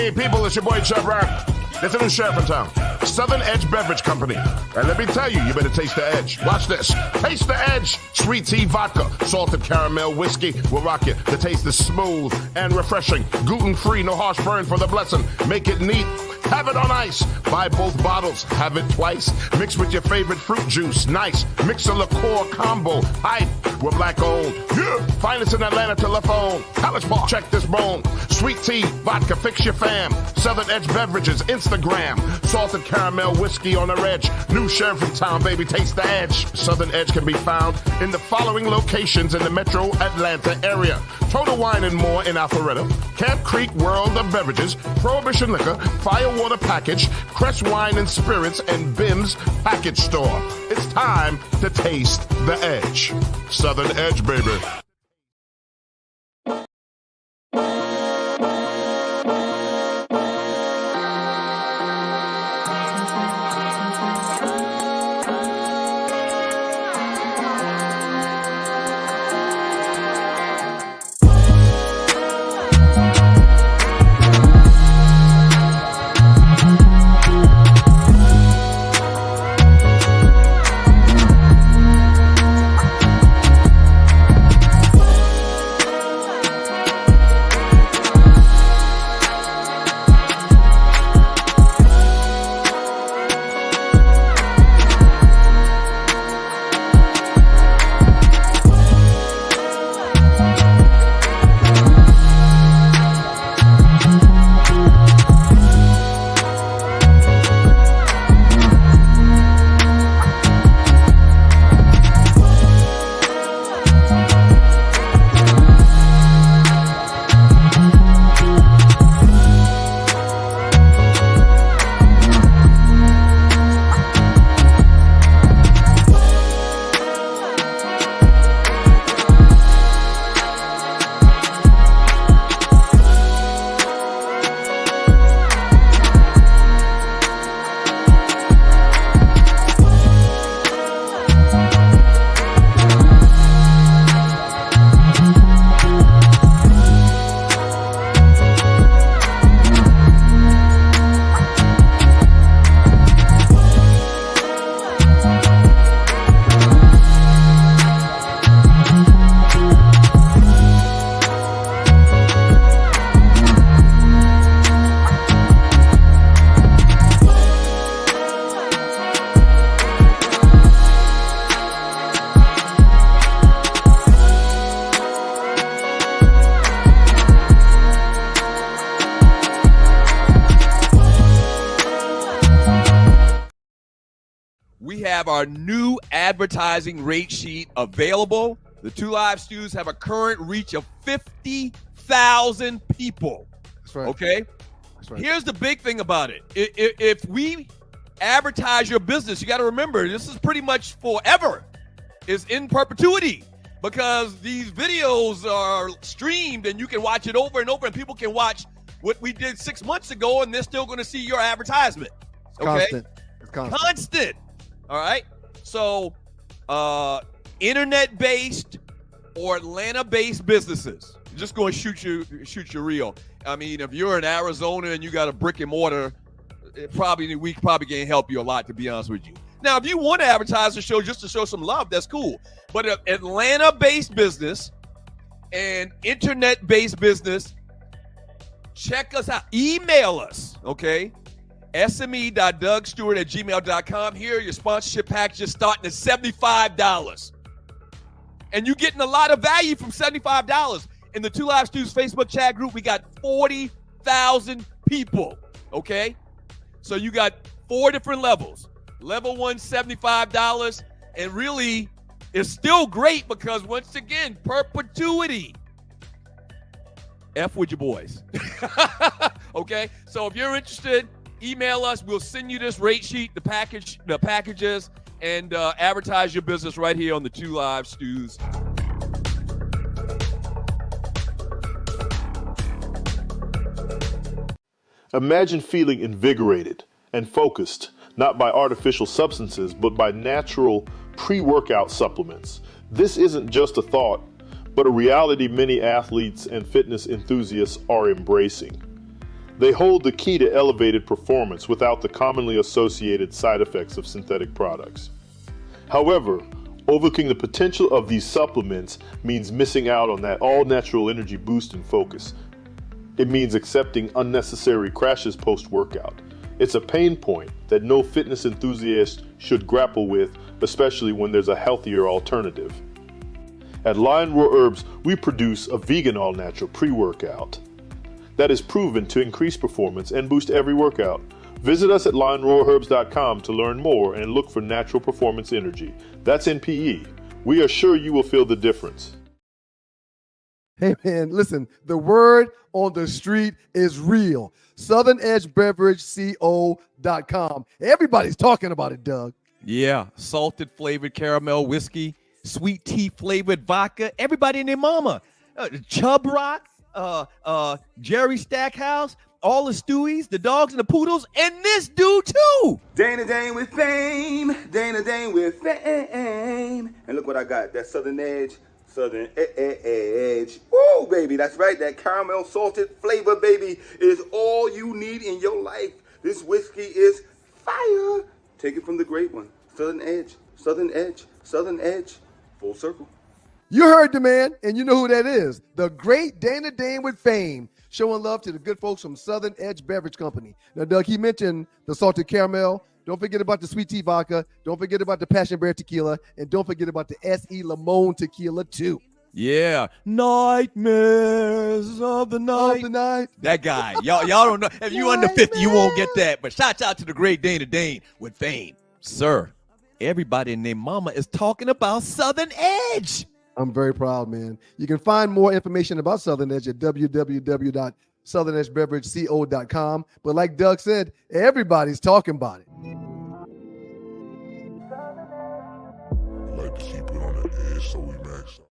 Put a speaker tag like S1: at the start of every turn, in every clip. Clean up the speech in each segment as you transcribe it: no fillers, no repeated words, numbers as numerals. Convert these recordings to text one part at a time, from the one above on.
S1: Hey, people, it's your boy, Chef Rap. There's a new sheriff in town. Southern Edge Beverage Company. And let me tell you, you better taste the edge. Watch this. Taste the edge. Sweet tea vodka, salted caramel whiskey will rock you. The taste is smooth and refreshing. Gluten-free, no harsh burn for the blessing. Make it neat. Have it on ice. Buy both bottles. Have it twice. Mix with your favorite fruit juice. Nice. Mix a liqueur combo. Hype. We're black owned. Yeah. Finest in Atlanta telephone. College Park. Check this bone. Sweet tea, vodka, fix your fam. Southern Edge Beverages, Instagram. Salted caramel whiskey on the edge. New sheriff in town, baby. Taste the edge. Southern Edge can be found in the following locations in the metro Atlanta area. Total Wine and More in Alpharetta. Camp Creek World of Beverages. Prohibition Liquor. Firewater Package. Crest Wine and Spirits and Bim's Package Store. It's time to taste the edge. Southern Edge, baby.
S2: We have our new advertising rate sheet available. The Two Live Stews have a current reach of 50,000 people.
S3: That's right.
S2: Okay?
S3: That's right.
S2: Here's the big thing about it. If we advertise your business, you got to remember, this is pretty much forever. It's in perpetuity because these videos are streamed and you can watch it over and over and people can watch what we did 6 months ago and they're still going to see your advertisement. Okay?
S3: Constant. It's
S2: Constant. All right. So, internet-based or Atlanta-based businesses, just going to shoot you real. I mean, if you're in Arizona and you got a brick and mortar, we probably can't help you a lot, to be honest with you. Now, if you want to advertise the show just to show some love, that's cool. But an Atlanta-based business and internet-based business, check us out. Email us, okay? sme.dougstewart@gmail.com. Here, your sponsorship packages starting at $75. And you're getting a lot of value from $75. In the Two Live Stews Facebook chat group, we got 40,000 people, okay? So you got 4 different levels. Level 1, $75. And really, it's still great because, once again, perpetuity. F with your boys. Okay? So if you're interested, email us. We'll send you this rate sheet, the packages, and advertise your business right here on the Two Live Stews.
S4: Imagine feeling invigorated and focused, not by artificial substances, but by natural pre-workout supplements. This isn't just a thought, but a reality many athletes and fitness enthusiasts are embracing. They hold the key to elevated performance without the commonly associated side effects of synthetic products. However, overlooking the potential of these supplements means missing out on that all-natural energy boost and focus. It means accepting unnecessary crashes post-workout. It's a pain point that no fitness enthusiast should grapple with, especially when there's a healthier alternative. At Lion Roar Herbs, we produce a vegan all-natural pre-workout that is proven to increase performance and boost every workout. Visit us at lionroarherbs.com to learn more and look for natural performance energy. That's NPE. We are sure you will feel the difference.
S3: Hey man, listen, the word on the street is real. Southern Edge Beverage CO.com. Everybody's talking about it, Doug.
S2: Yeah, salted flavored caramel whiskey, sweet tea flavored vodka. Everybody and their mama. Chub Rock, Jerry Stackhouse, all the Stewies, the dogs and the poodles, and this dude too.
S5: Dana Dane with fame, Dana Dane with fame. And look what I got, that Southern Edge, Southern Edge. Woo, baby, that's right, that caramel salted flavor, baby, is all you need in your life. This whiskey is fire. Take it from the great one, Southern Edge, Southern Edge, Southern Edge, full circle.
S3: You heard the man, and you know who that is. The great Dana Dane with fame, showing love to the good folks from Southern Edge Beverage Company. Now, Doug, he mentioned the salted caramel. Don't forget about the sweet tea vodka. Don't forget about the passion berry tequila. And don't forget about the S.E. Limon tequila, too.
S2: Yeah, nightmares of the night. That guy, y'all don't know. If you under 50, you won't get that. But shouts out to the great Dana Dane with fame, sir. Everybody and their mama is talking about Southern Edge.
S3: I'm very proud, man. You can find more information about Southern Edge at www.southernedgebeverageco.com. But like Doug said, everybody's talking about it.
S1: I like to keep it on the edge so we max out.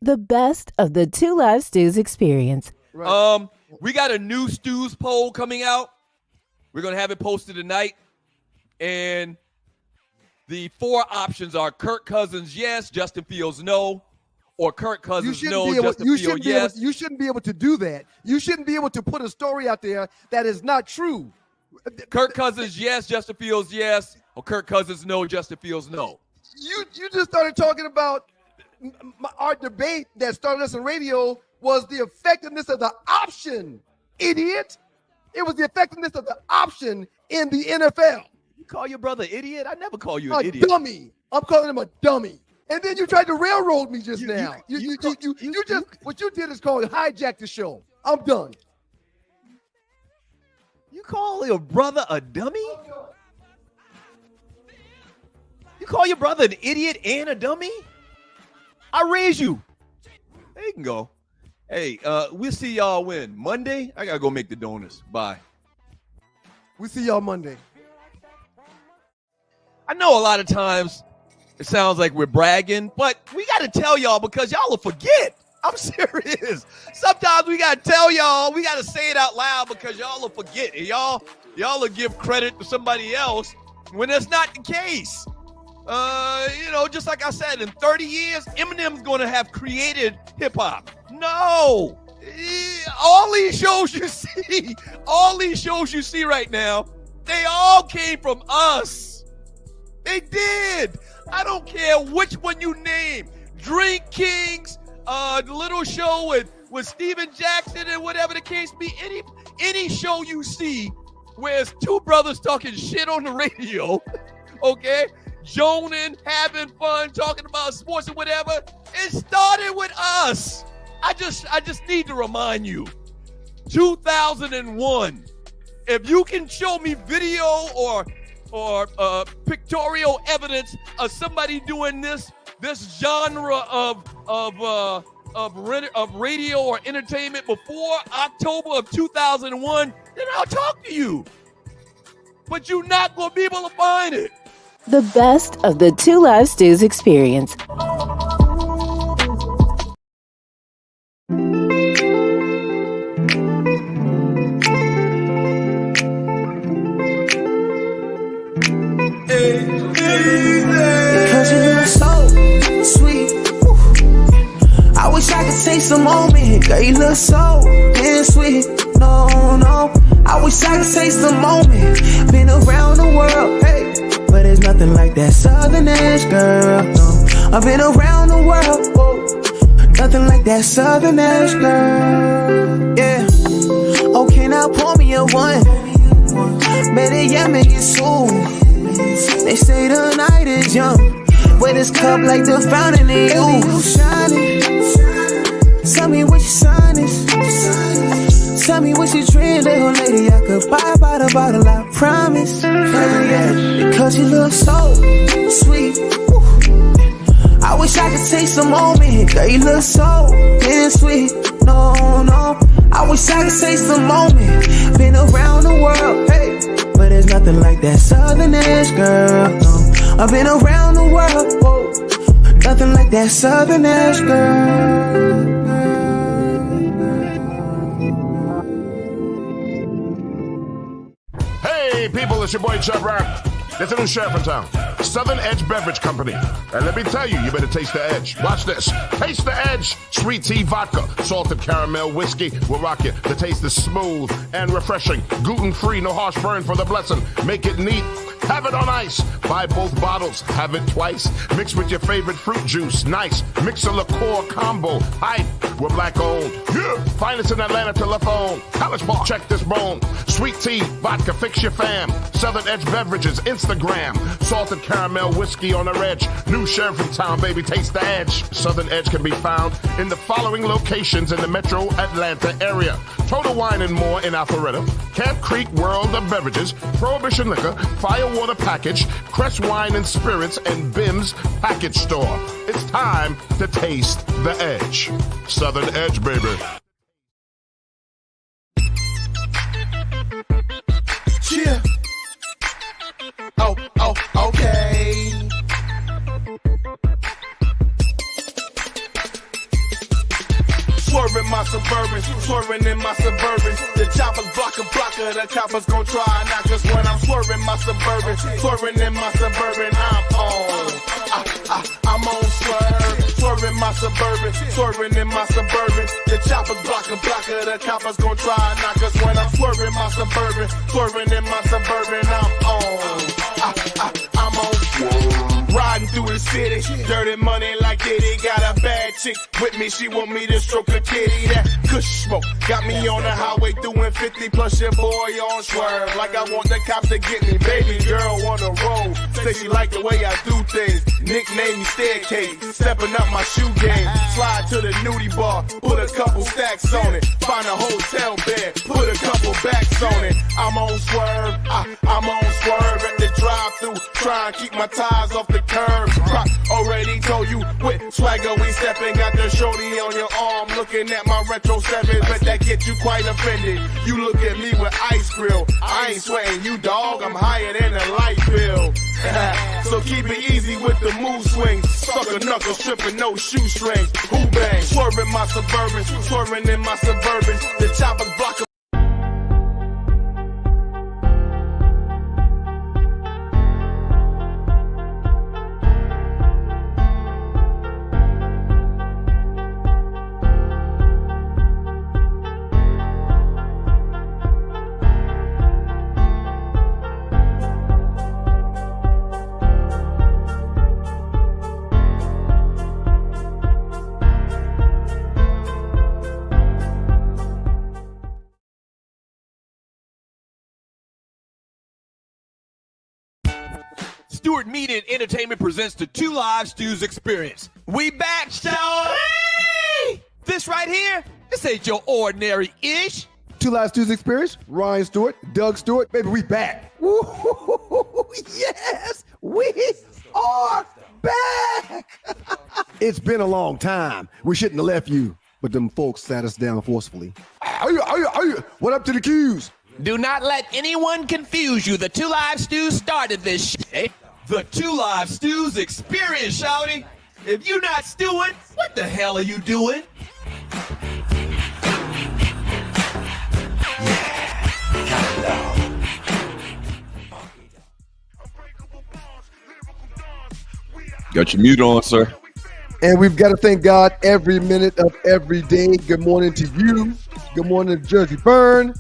S6: The best of the Two Live Stews experience.
S3: Right.
S2: We got a new Stews poll coming out. We're going to have it posted tonight. And the 4 options are Kirk Cousins, yes, Justin Fields, no, or Kirk Cousins, no, Justin Fields, yes.
S3: You shouldn't be able to do that. You shouldn't be able to put a story out there that is not true.
S2: Kirk Cousins, yes, Justin Fields, yes, or Kirk Cousins, no, Justin Fields, no.
S3: You just started talking about our debate that started us on radio was the effectiveness of the option, idiot. It was the effectiveness of the option in the NFL.
S2: You call your brother idiot? I never call you an idiot.
S3: A dummy. I'm calling him a dummy. And then you tried to railroad me just now. You just what you did is called hijack the show. I'm done.
S2: You call your brother a dummy? You call your brother an idiot and a dummy? I raise you. There you can go. Hey, we'll see y'all when? Monday? I gotta go make the donuts. Bye.
S3: We see y'all Monday.
S2: I know a lot of times it sounds like we're bragging, but we got to tell y'all because y'all will forget. I'm serious. Sometimes we got to tell y'all, we got to say it out loud because y'all will forget. And y'all will give credit to somebody else when that's not the case. Just like I said, in 30 years, Eminem's going to have created hip hop. No. All these shows you see right now, they all came from us. They did. I don't care which one you name. Drink Kings, the little show with Steven Jackson and whatever the case be. Any show you see where it's 2 brothers talking shit on the radio, okay? Joning, having fun, talking about sports and whatever. It started with us. I just need to remind you. 2001. If you can show me video or pictorial evidence of somebody doing this genre of radio or entertainment before October of 2001, then I'll talk to you. But you're not going to be able to find it.
S6: The best of the Two Live Stews experience.
S7: Cause you look so sweet. I wish I could take some moment moment. Girl, you look so damn sweet. No, no, I wish I could taste the moment. Been around the world, hey, but there's nothing like that Southern edge, girl. No, I've been around the world, whoa. Nothing like that Southern edge, girl. Yeah. Okay, now pour me a one. Better yet, make it soon. They say the night is young, but this cup like the fountain in you. Shining. Tell me what your sign is. Tell me what you drink, little lady. I could buy by the bottle, I promise. Yeah, because you look so sweet. I wish I could taste the moment. Girl, you look so damn sweet. No, no, I wish I could taste the moment. Been around the world, hey, but there's nothing like that Southern edge, girl. No, I've been around the world, whoa. Nothing like that Southern edge, girl.
S1: Hey, people, it's your boy Chub Rap. There's a new sheriff in town, Southern Edge Beverage Company. And let me tell you, you better taste the edge. Watch this. Taste the edge. Sweet tea vodka, salted caramel whiskey will rock you. The taste is smooth and refreshing. Gluten-free, no harsh burn for the blessing. Make it neat. Have it on ice. Buy both bottles. Have it twice. Mix with your favorite fruit juice. Nice. Mix a liqueur combo. Hype. We're black owned. Yeah. Finest in Atlanta telephone. College Bar. Check this bone. Sweet tea, vodka, fix your fam. Southern Edge Beverages, Instagram. Salted caramel whiskey on the edge. New sheriff in town, baby. Taste the edge. Southern Edge can be found in the following locations in the metro Atlanta area. Total Wine and More in Alpharetta. Camp Creek World of Beverages. Prohibition Liquor. Firewater Package. Crest Wine and Spirits and Bim's Package Store. It's time to taste the edge. Southern Edge, baby.
S8: Yeah. Oh, okay. Swerving my Suburbans, swerving in my Suburbans. The choppers blocker, the coppers gon' try knock us when I'm swerving my Suburban, swerving in my Suburban. I'm on swerve, swerving my Suburban, swerving in my Suburban. The choppers blocker, the coppers gon' try knock us when I'm swerving my Suburban, swerving in my Suburban. I'm on swerve. Riding through the city, dirty money like Diddy. Got a bad chick with me, she want me to stroke a kitty. That kush smoke got me on the highway doing 50 plus your boy on swerve. Like I want the cops to get me, baby girl on the road. Say she like the way I do things, nickname me Staircase. Stepping up my shoe game, slide to the nudie bar, put a couple stacks on it. Find a hotel bed, put a couple backs on it. I'm on swerve, I'm on swerve at the drive-thru, try and keep my tires off the curb. Rock already told you with swagger we stepping. Got the shorty on your arm looking at my retro 7s, but that get you quite offended. You look at me with ice grill, I ain't sweating you dog, I'm higher than a light bill. So keep it easy with the move swings. Sucker knuckles stripping no shoestrings. Who bang? Swerving my Suburbans, swerving in my Suburbans. The choppers block.
S2: Stewart Media and Entertainment presents the Two Live Stews Experience. We back, shawty! This right here, this ain't your ordinary-ish.
S3: Two Live Stews Experience, Ryan Stewart, Doug Stewart, baby, we back. Woo-hoo-hoo-hoo. Yes, we are back. It's been a long time. We shouldn't have left you, but them folks sat us down forcefully. What up to the Qs?
S2: Do not let anyone confuse you. The Two Live Stews started this shit. The Two Live Stews Experience, shawty. If you're not stewing, what the hell are you doing?
S9: Got your mute on, sir.
S3: And we've got to thank God every minute of every day. Good morning to you. Good morning to Jersey Burn,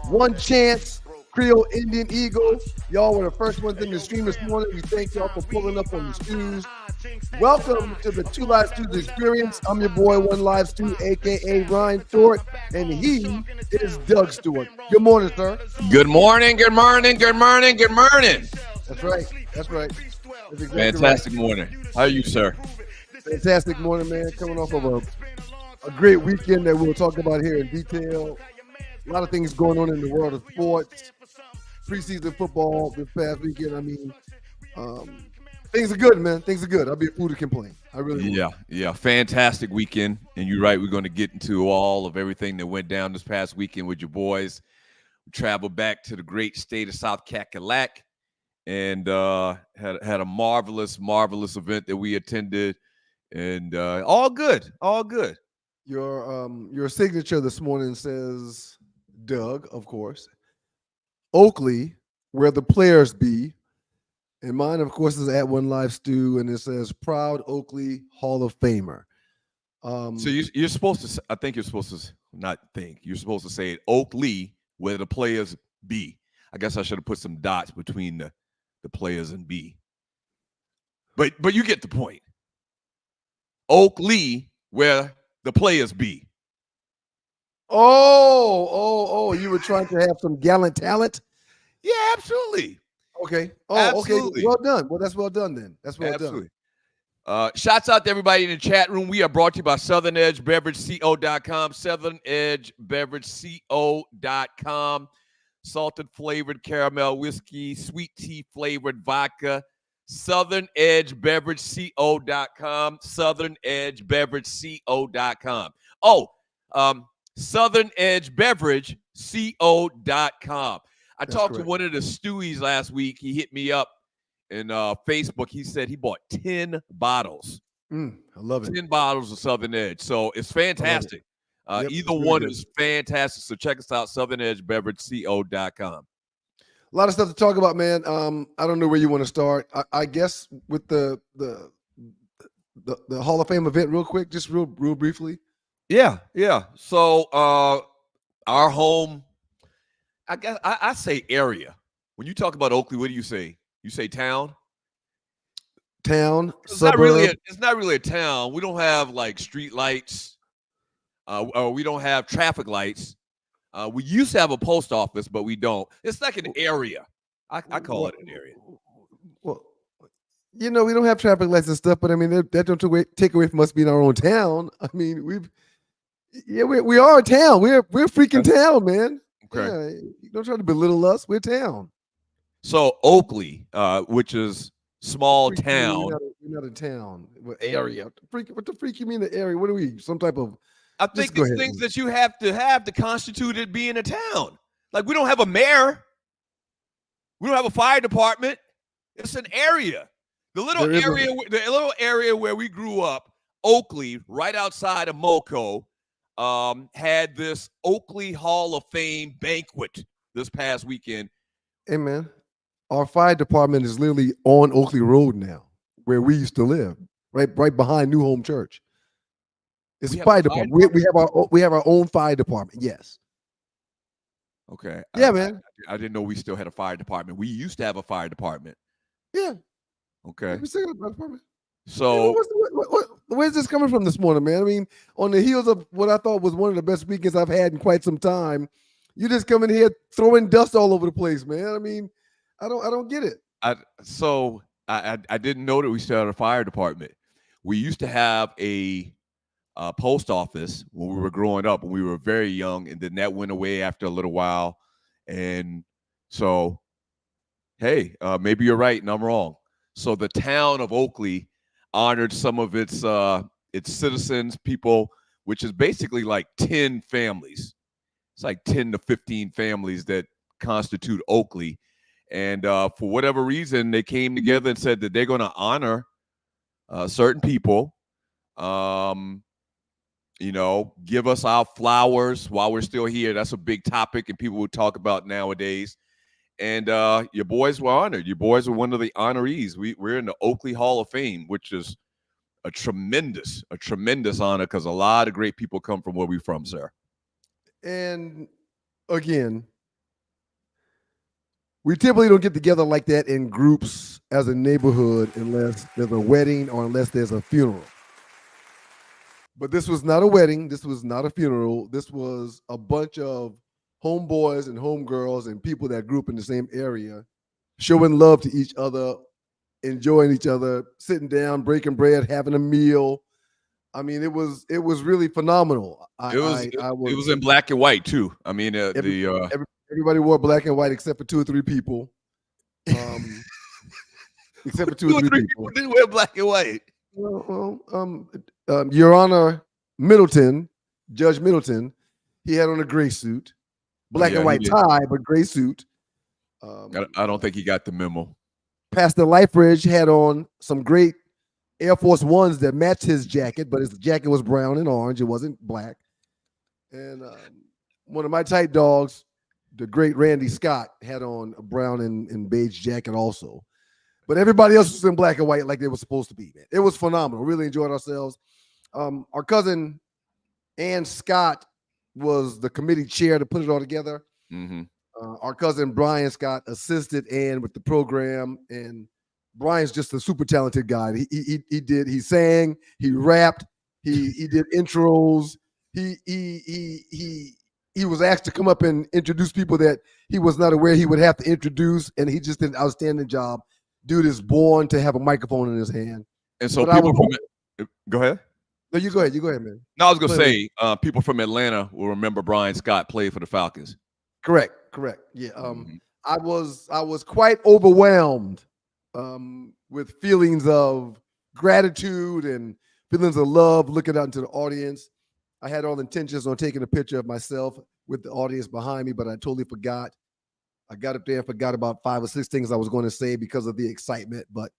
S3: One Chance, Creole Indian Eagle. Y'all were the first ones in the stream this morning. We thank y'all for pulling up on the stews. Welcome to the Two Live Stews Experience. I'm your boy, One Live Stew, a.k.a. Ryan Stewart, and he is Doug Stewart. Good morning, sir.
S2: Good morning, good morning, good morning, good morning.
S3: That's right. That's right. That's exactly
S2: Fantastic
S3: right.
S2: morning. How are you, sir?
S3: Fantastic morning, man. Coming off of a great weekend that we'll talk about here in detail. A lot of things going on in the world of sports. Preseason football this past weekend. I mean, things are good, man. Things are good. I'll be a fool to complain. I really will.
S2: Yeah. Fantastic weekend. And you're right. We're going to get into all of everything that went down this past weekend with your boys. We traveled back to the great state of South Cackalack and had a marvelous event that we attended. And all good.
S3: Your signature this morning says, Doug, of course, Oakley, where the players be. And mine, of course, is at One Live Stew, and it says proud Oakley Hall of Famer.
S2: So you're supposed to, I think you're supposed to not think, you're supposed to say Oakley, where the players be. I guess I should have put some dots between the players and B. But you get the point. Oakley, where the players be.
S3: Oh, you were trying to have some gallant talent?
S2: Yeah, absolutely.
S3: Okay.
S2: Absolutely.
S3: Okay. Well done. Well, that's well done then. That's well
S2: Absolutely.
S3: done.
S2: Shouts out to everybody in the chat room. We are brought to you by Southern Edge Beverage CO.com. Southern Edge Beverage CO.com. Salted flavored caramel whiskey, sweet tea flavored vodka. Southern Edge Beverage CO.com. Southern Edge Beverage CO.com. Southern Edge Beverage CO.com. I talked to one of the Stewies last week. He hit me up in Facebook. He said he bought 10 bottles.
S3: I love it.
S2: 10 bottles of Southern Edge. So it's fantastic.
S3: Yep,
S2: either
S3: really
S2: one
S3: good.
S2: is fantastic. So check us out, Southern Edge Beverage CO.com.
S3: A lot of stuff to talk about, man. I don't know where you want to start. I guess with the Hall of Fame event real quick, just real briefly.
S2: Yeah. So our home, I guess I say area. When you talk about Oakley, what do you say? You say town?
S3: Town,
S2: It's
S3: suburb.
S2: not really a town. We don't have like street lights. Or we don't have traffic lights. We used to have a post office, but we don't. It's like an area. I call it an area.
S3: Well, we don't have traffic lights and stuff, but I mean that don't take away from us being our own town. I mean, we are a town. We're a freaking town, man.
S2: Okay.
S3: Yeah, don't try to belittle us. We're town.
S2: So Oakley, which is small town.
S3: We're not a town. We're area. What the freak you mean the area? What are we? Some type of
S2: I think it's things that you have to constitute it being a town. Like we don't have a mayor. We don't have a fire department. It's an area. The little area where we grew up, Oakley, right outside of Moco, had this Oakley Hall of Fame banquet this past weekend.
S3: Hey man, our fire department is literally on Oakley Road now, where we used to live, right behind New Home Church. It's fire department. We have our own fire department. Yes.
S2: Okay.
S3: Yeah, man.
S2: I didn't know we still had a fire department. We used to have a fire department.
S3: Yeah.
S2: Okay.
S3: We still got a fire department.
S2: So
S3: where's this coming from this morning, man? I mean, on the heels of what I thought was one of the best weekends I've had in quite some time, you just come in here throwing dust all over the place, man. I mean, I don't get it.
S2: I didn't know that we still had a fire department. We used to have a post office when we were growing up, when we were very young, and then that went away after a little while. And so, hey, maybe you're right and I'm wrong. So the town of Oakley honored some of its citizens, people, which is basically like 10 families. It's like 10 to 15 families that constitute Oakley. And for whatever reason, they came together and said that they're going to honor certain people. Give us our flowers while we're still here. That's a big topic and people will talk about nowadays. And your boys were honored. Your boys were one of the honorees. We're in the Oakley Hall of Fame, which is a tremendous honor because a lot of great people come from where we're from, sir.
S3: And again, we typically don't get together like that in groups as a neighborhood unless there's a wedding or unless there's a funeral. But this was not a wedding. This was not a funeral. This was a bunch of homeboys and homegirls and people that grew up in the same area, showing love to each other, enjoying each other, sitting down, breaking bread, having a meal. I mean, it was really phenomenal.
S2: It was in black and white too. I mean,
S3: everybody wore black and white except for 2 or 3 people. Except for 2 or 3 people
S2: didn't wear black and white.
S3: Your Honor Middleton, Judge Middleton, he had on a gray suit, black and white tie, but gray suit.
S2: I don't think he got the memo.
S3: Pastor Lifebridge had on some great Air Force Ones that matched his jacket, but his jacket was brown and orange. It wasn't black. And one of my tight dogs, the great Randy Scott, had on a brown and beige jacket also. But everybody else was in black and white like they were supposed to be, man. It was phenomenal. Really enjoyed ourselves. Our cousin Ann Scott was the committee chair to put it all together.
S2: Mm-hmm.
S3: Our cousin Brian Scott assisted Ann with the program, and Brian's just a super talented guy. He sang, he rapped, he did intros. He was asked to come up and introduce people that he was not aware he would have to introduce, and he just did an outstanding job. Dude is born to have a microphone in his hand.
S2: And so people go ahead.
S3: No, you go ahead. You go ahead, man.
S2: No, I was gonna say people from Atlanta will remember Brian Scott played for the Falcons.
S3: Correct. Yeah. I was quite overwhelmed with feelings of gratitude and feelings of love looking out into the audience. I had all intentions on taking a picture of myself with the audience behind me, but I totally forgot. I got up there and forgot about 5 or 6 things I was going to say because of the excitement, but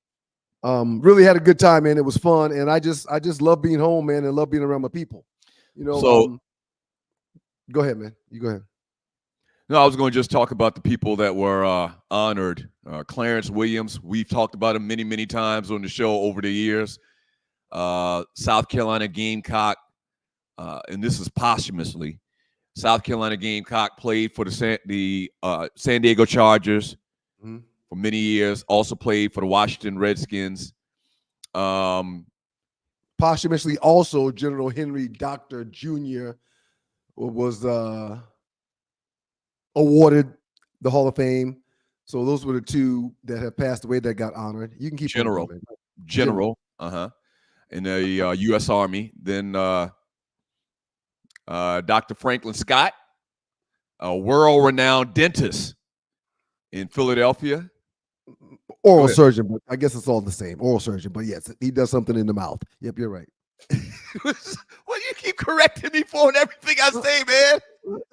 S3: really had a good time, man. It was fun, and I just love being home, man, and love being around my people. You know.
S2: So,
S3: go ahead, man. You go ahead.
S2: No, I was going to just talk about the people that were honored. Clarence Williams, we've talked about him many, many times on the show over the years. South Carolina Gamecock, and this is posthumously. South Carolina Gamecock played for the San Diego Chargers for many years. Also played for the Washington Redskins.
S3: Posthumously, also General Henry Doctor Jr. was awarded the Hall of Fame. So those were the 2 that have passed away that got honored. You can keep
S2: General, in the U.S. Army. Then Dr. Franklin Scott, a world-renowned dentist in Philadelphia.
S3: Oral surgeon, but I guess it's all the same. Oral surgeon, but yes, he does something in the mouth. Yep, you're right.
S2: What do you keep correcting me for on everything I say, man?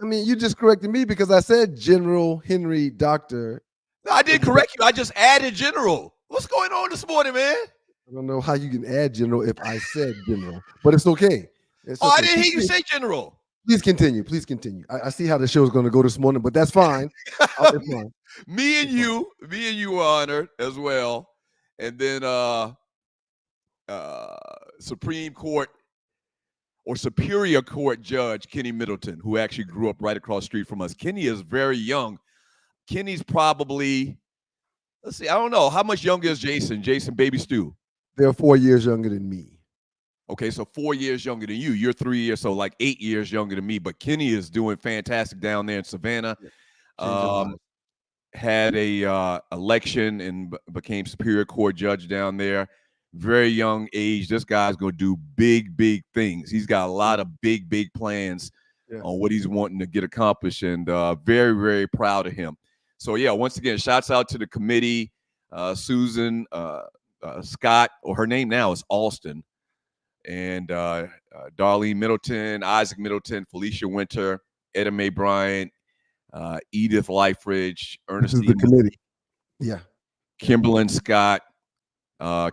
S3: I mean, you just corrected me because I said General Henry Doctor.
S2: No, I didn't correct you. I just added General. What's going on this morning, man?
S3: I don't know how you can add General if I said General, but it's okay.
S2: I didn't hear you say General.
S3: Please continue. Please continue. I see how the show is going to go this morning, but that's fine. It's fine.
S2: Me and you were honored as well. And then Supreme Court or Superior Court Judge Kenny Middleton, who actually grew up right across the street from us. Kenny is very young. Kenny's probably, let's see, I don't know. How much younger is Jason? Jason Baby Stew?
S3: They're 4 years younger than me.
S2: Okay, so 4 years younger than you. You're 3 years, so like 8 years younger than me. But Kenny is doing fantastic down there in Savannah. Had a election and became Superior Court Judge down there. Very young age. This guy's going to do big, big things. He's got a lot of big, big plans on what he's wanting to get accomplished, and very, very proud of him. So, yeah, once again, shouts out to the committee, Susan Scott, or her name now is Alston, and Darlene Middleton, Isaac Middleton, Felicia Winter, Etta Mae Bryant, Edith Lifebridge, Ernestine
S3: committee.
S2: Kimberly Scott,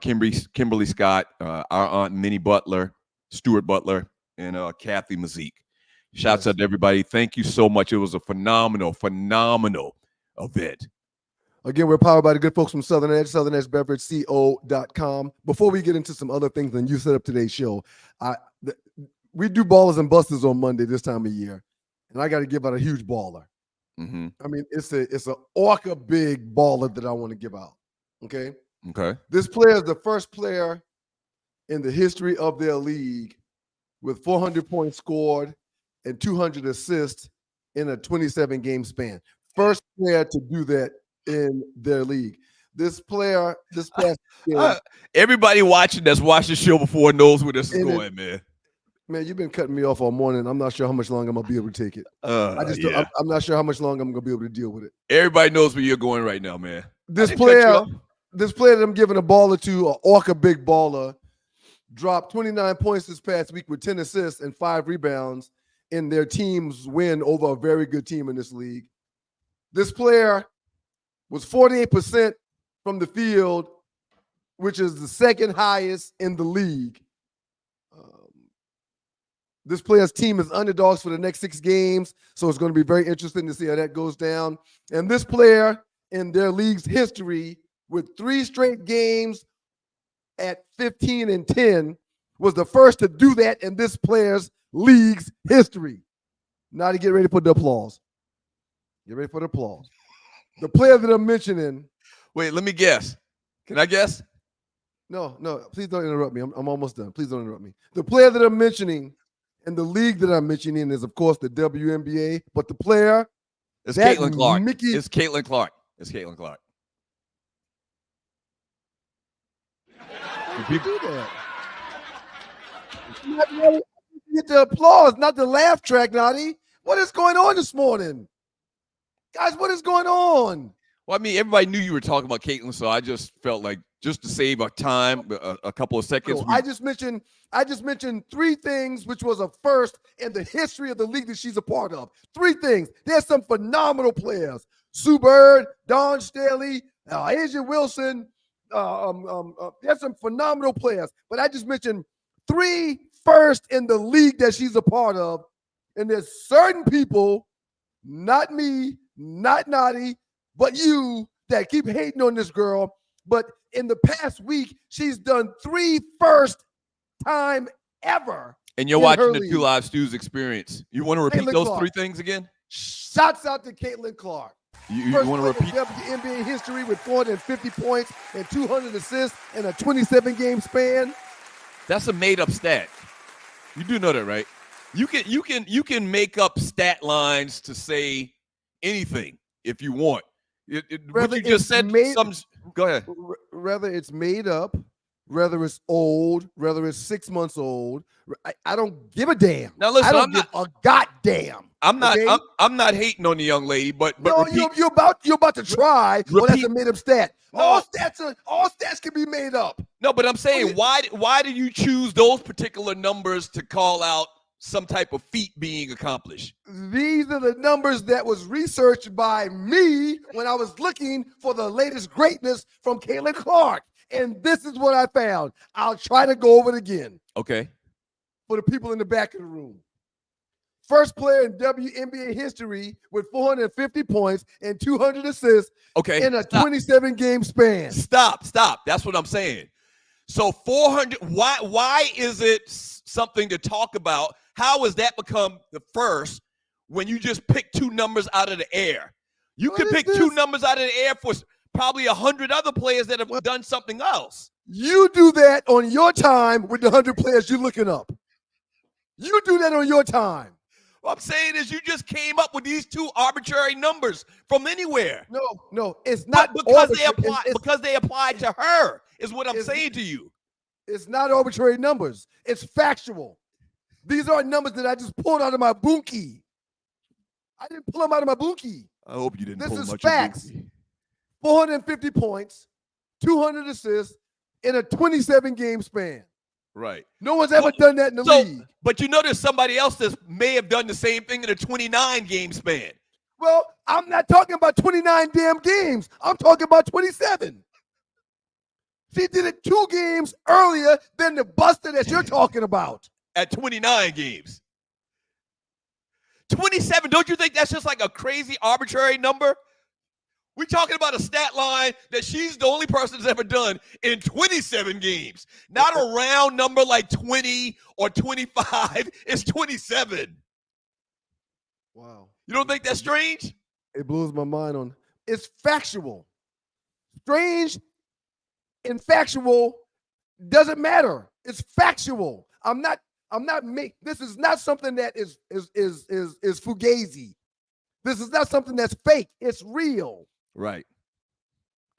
S2: Kimberly Scott, our aunt Minnie Butler, Stuart Butler, and Kathy Mazik. Shouts out to everybody. Thank you so much. It was a phenomenal event.
S3: Again, we're powered by the good folks from Southern Edge, southernedgebeverage.co.com. Before we get into some other things and you set up today's show, we do ballers and busters on Monday this time of year, and I got to give out a huge baller.
S2: Mm-hmm.
S3: I mean, it's a orca big baller that I want to give out. Okay. This player is the first player in the history of their league with 400 points scored and 200 assists in a 27-game span. First player to do that in their league. This player, this past year,
S2: everybody watching that's watched the show before knows where this is going, man.
S3: Man, you've been cutting me off all morning. I'm not sure how much longer I'm gonna be able to take it. I'm not sure how much longer I'm gonna be able to deal with it.
S2: Everybody knows where you're going right now, man.
S3: This player that I'm giving a baller to, an orca big baller, dropped 29 points this past week with 10 assists and 5 rebounds in their team's win over a very good team in this league. This player was 48% from the field, which is the second highest in the league. This player's team is underdogs for the next 6 games, so it's going to be very interesting to see how that goes down. And this player in their league's history with 3 straight games at 15-10 was the first to do that in this player's league's history. Now to get ready for the applause. Get ready for the applause. The player that I'm mentioning.
S2: Wait, let me guess. Can I guess?
S3: No, please don't interrupt me. I'm almost done. Please don't interrupt me. The player that I'm mentioning and the league that I'm mentioning is, of course, the WNBA. But the player
S2: is Caitlin Clark. It's Caitlin Clark. It's Caitlin Clark.
S3: People do that. You get the applause, not the laugh track, Nadi. What is going on this morning? Guys, what is going on?
S2: Well, I mean, everybody knew you were talking about Caitlin, so I just felt like just to save our time, a couple of seconds.
S3: I just mentioned 3 things, which was a first in the history of the league that she's a part of. 3 things. There's some phenomenal players: Sue Bird, Dawn Staley, Asia Wilson. There's some phenomenal players, but I just mentioned 3 first in the league that she's a part of, and there's certain people, not me, not Nadi, but you, that keep hating on this girl. But in the past week, she's done 3 first time ever.
S2: And you're watching the Two Live Stews experience. You want to repeat those Clark. 3 things again?
S3: Shouts out to Caitlin Clark.
S2: You want to repeat?
S3: NBA history with 450 points and 200 assists in a 27-game span.
S2: That's a made-up stat. You do know that, right? You can make up stat lines to say anything if you want. What you just said. Go ahead.
S3: Whether it's made up, whether it's old, whether it's 6 months old, I don't give a damn.
S2: Now listen,
S3: I don't give a goddamn.
S2: I'm not.
S3: Okay?
S2: I'm not hating on the young lady, but
S3: no, you're about to try. Well, that's a made up stat.
S2: No.
S3: All stats can be made up.
S2: No, but I'm saying, why did you choose those particular numbers to call out some type of feat being accomplished?
S3: These are the numbers that was researched by me when I was looking for the latest greatness from Caitlin Clark. And this is what I found. I'll try to go over it again.
S2: Okay.
S3: For the people in the back of the room. First player in WNBA history with 450 points and 200 assists in a 27-game span.
S2: Stop. That's what I'm saying. So 400, why is it something to talk about? How has that become the first when you just pick 2 numbers out of the air? You could pick 2 numbers out of the air for probably 100 other players that have done something else.
S3: You do that on your time with the 100 players you're looking up. You do that on your time.
S2: What I'm saying is you just came up with these 2 arbitrary numbers from anywhere.
S3: No, it's not
S2: because they applied to her is what I'm saying to you.
S3: It's not arbitrary numbers. It's factual. These aren't numbers that I just pulled out of my bunkie. I didn't pull them out of my bunkie.
S2: I hope you didn't pull them out
S3: of your bunkie. This is facts. 450 points, 200 assists in a 27-game span.
S2: Right.
S3: No one's ever done that in the league.
S2: But you know there's somebody else that may have done the same thing in a 29-game span.
S3: Well, I'm not talking about 29 damn games. I'm talking about 27. She did it 2 games earlier than the buster that you're talking about.
S2: At 29 games. 27, don't you think that's just like a crazy arbitrary number? We're talking about a stat line that she's the only person that's ever done in 27 games. Not a round number like 20 or 25. It's 27.
S3: Wow.
S2: You don't think that's strange?
S3: It blows my mind on. It's factual. Strange and factual doesn't matter. It's factual. This is not something that is fugazi. This is not something that's fake. It's real.
S2: Right.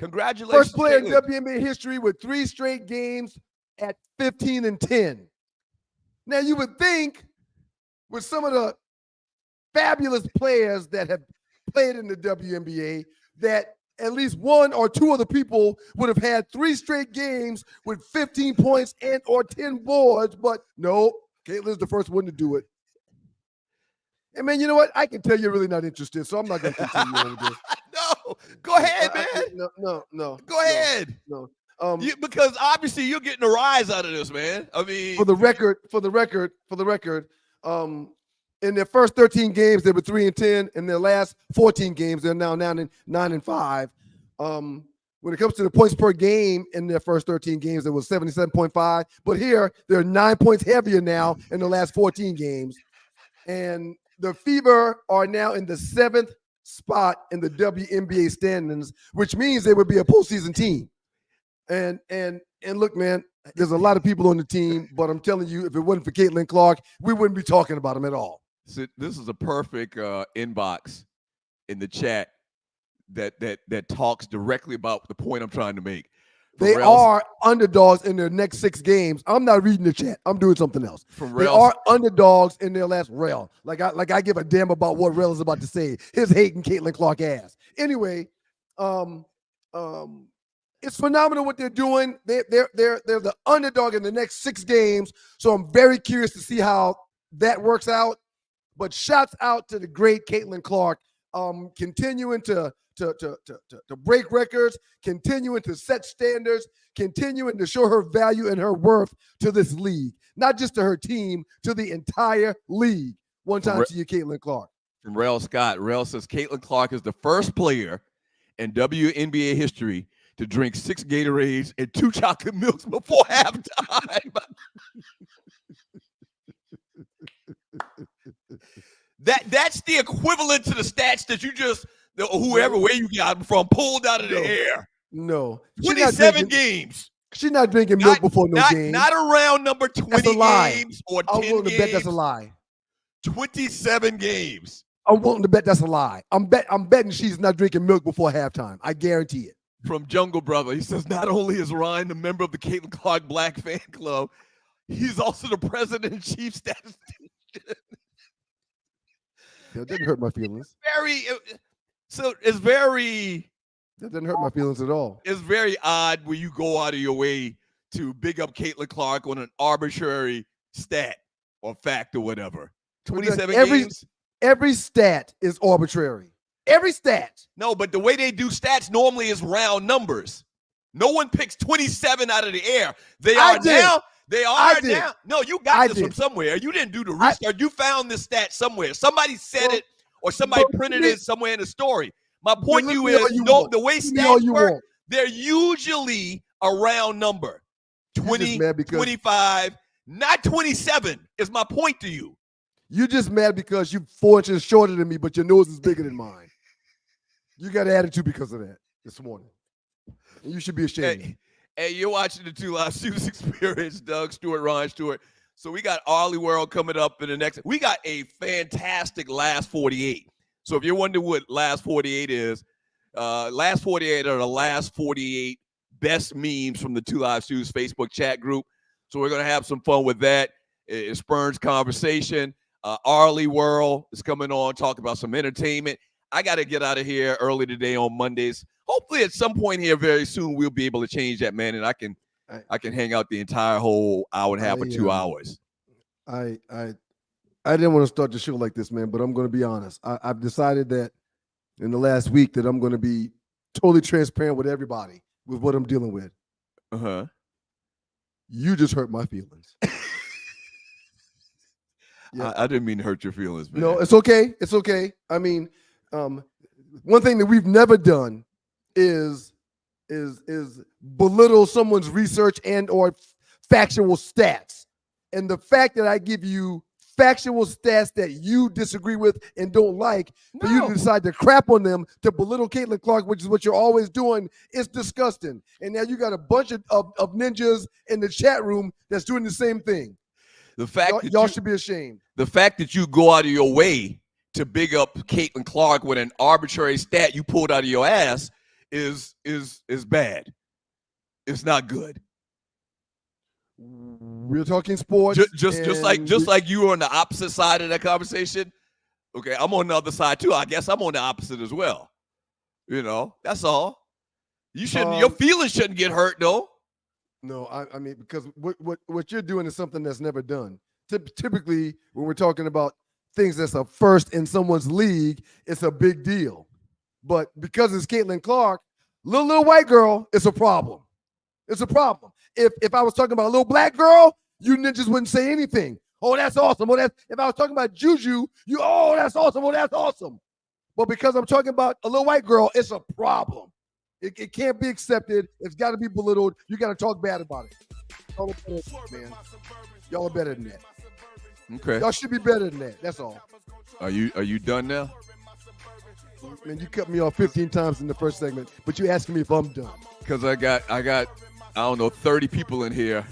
S2: Congratulations.
S3: First player
S2: Caitlin.
S3: in WNBA history with 3 straight games at 15-10. Now you would think with some of the fabulous players that have played in the WNBA that at least 1 or 2 of the people would have had 3 straight games with 15 points and or 10 boards, but no, Caitlin's the first one to do it. And man, you know what? I can tell you're really not interested, so I'm not going to continue over this.
S2: No, go ahead, man.
S3: No.
S2: Go ahead.
S3: No.
S2: Because obviously you're getting a rise out of this, man. I mean,
S3: for the record, in their first 13 games, they were 3-10. In their last 14 games, they're now 9-5. When it comes to the points per game in their first 13 games, it was 77.5. But here, they're 9 points heavier now in the last 14 games. And the Fever are now in the 7th spot in the WNBA standings, which means they would be a postseason team. And look, man, there's a lot of people on the team, but I'm telling you, if it wasn't for Caitlin Clark, we wouldn't be talking about them at all.
S2: So this is a perfect inbox in the chat that talks directly about the point I'm trying to make.
S3: They are underdogs in their next 6 games. I'm not reading the chat. I'm doing something else. They are underdogs in their last Rel. Like I give a damn about what Rel is about to say. His hating Caitlin Clark ass. Anyway, it's phenomenal what they're doing. They're the underdog in the next 6 games. So I'm very curious to see how that works out. But shouts out to the great Caitlin Clark, continuing to break records, continuing to set standards, continuing to show her value and her worth to this league, not just to her team, to the entire league. One time to you, Caitlin Clark.
S2: From Rel Scott. Rel says Caitlin Clark is the first player in WNBA history to drink 6 Gatorades and 2 chocolate milks before halftime. That's the equivalent to the stats that you just where you got them from pulled out of the air.
S3: No.
S2: 27 games.
S3: She's not drinking milk before no game.
S2: Not around number 20 games or 10
S3: I'm willing to bet that's a lie.
S2: 27 games.
S3: I'm willing to bet that's a lie. I'm betting she's not drinking milk before halftime. I guarantee it.
S2: From Jungle Brother, he says not only is Ryan a member of the Caitlin Clark Black Fan Club, he's also the president and chief statistician.
S3: That didn't hurt my feelings. That didn't hurt my feelings at all.
S2: It's very odd when you go out of your way to big up Caitlin Clark on an arbitrary stat or fact or whatever. 27 games.
S3: Every stat is arbitrary. Every stat.
S2: No, but the way they do stats normally is round numbers. No one picks 27 out of the air. They are now. They are now. No, you got this from somewhere. You didn't do the research. You found this stat somewhere. Somebody said it or somebody printed it somewhere in the story. My point to you is the way stats work, they're usually a round number. 20, 25, not 27 is my point to you.
S3: You're just mad because you're 4 inches shorter than me, but your nose is bigger than mine. You got an attitude because of that this morning. And you should be ashamed.
S2: Hey, you're watching the Two Live Students Experience, Doug Stewart, Ryan Stewart. So we got Arleywood coming up in the next. We got a fantastic last 48. So if you're wondering what last 48 is, last 48 are the last 48 best memes from the Two Live Students Facebook chat group. So we're going to have some fun with that. It spurns conversation. Arleywood is coming on, talk about some entertainment. I got to get out of here early today on Mondays. Hopefully at some point here very soon we'll be able to change that, man, and I can hang out the entire whole hour and a half or 2 hours.
S3: I didn't want to start the show like this, man, but I'm going to be honest. I've decided that in the last week that I'm going to be totally transparent with everybody with what I'm dealing with.
S2: Uh-huh.
S3: You just hurt my feelings.
S2: Yeah. I didn't mean to hurt your feelings, man.
S3: No, it's okay. It's okay. I mean, one thing that we've never done is belittle someone's research and or factual stats. And the fact that I give you factual stats that you disagree with and don't like, for you to decide to crap on them, to belittle Caitlin Clark, which is what you're always doing, is disgusting. And now you got a bunch of ninjas in the chat room that's doing the same thing.
S2: The fact
S3: y'all should be ashamed.
S2: The fact that you go out of your way to big up Caitlin Clark with an arbitrary stat you pulled out of your ass is bad. It's not good.
S3: We're talking sports.
S2: Just like you were on the opposite side of that conversation. Okay, I'm on the other side too. I guess I'm on the opposite as well. You know, that's all. You shouldn't. Your feelings shouldn't get hurt though.
S3: No, I mean, because what you're doing is something that's never done. Typically, when we're talking about things that's a first in someone's league, it's a big deal. But because it's Caitlin Clark, little white girl, it's a problem. It's a problem. If I was talking about a little black girl, you ninjas wouldn't say anything. Oh, that's awesome. If I was talking about Juju, that's awesome. Oh, that's awesome. But because I'm talking about a little white girl, it's a problem. It can't be accepted. It's got to be belittled. You got to talk bad about it. Y'all are better than that, man. Y'all are better than that.
S2: Okay.
S3: Y'all should be better than that. That's all.
S2: Are you done now?
S3: Man, you cut me off 15 times in the first segment, but you asking me if I'm done.
S2: Because I got I don't know 30 people in here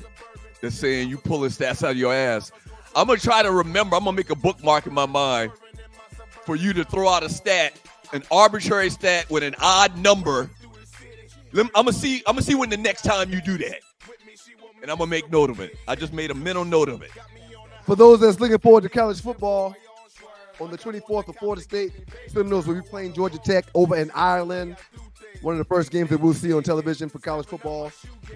S2: that's saying you pulling stats out of your ass. I'm gonna try to remember. I'm gonna make a bookmark in my mind for you to throw out a stat, an arbitrary stat with an odd number. I'm gonna see when the next time you do that, and I'm gonna make note of it. I just made a mental note of it.
S3: For those that's looking forward to college football, on the 24th of Florida State, Seminoles will be playing Georgia Tech over in Ireland. One of the first games that we'll see on television for college football.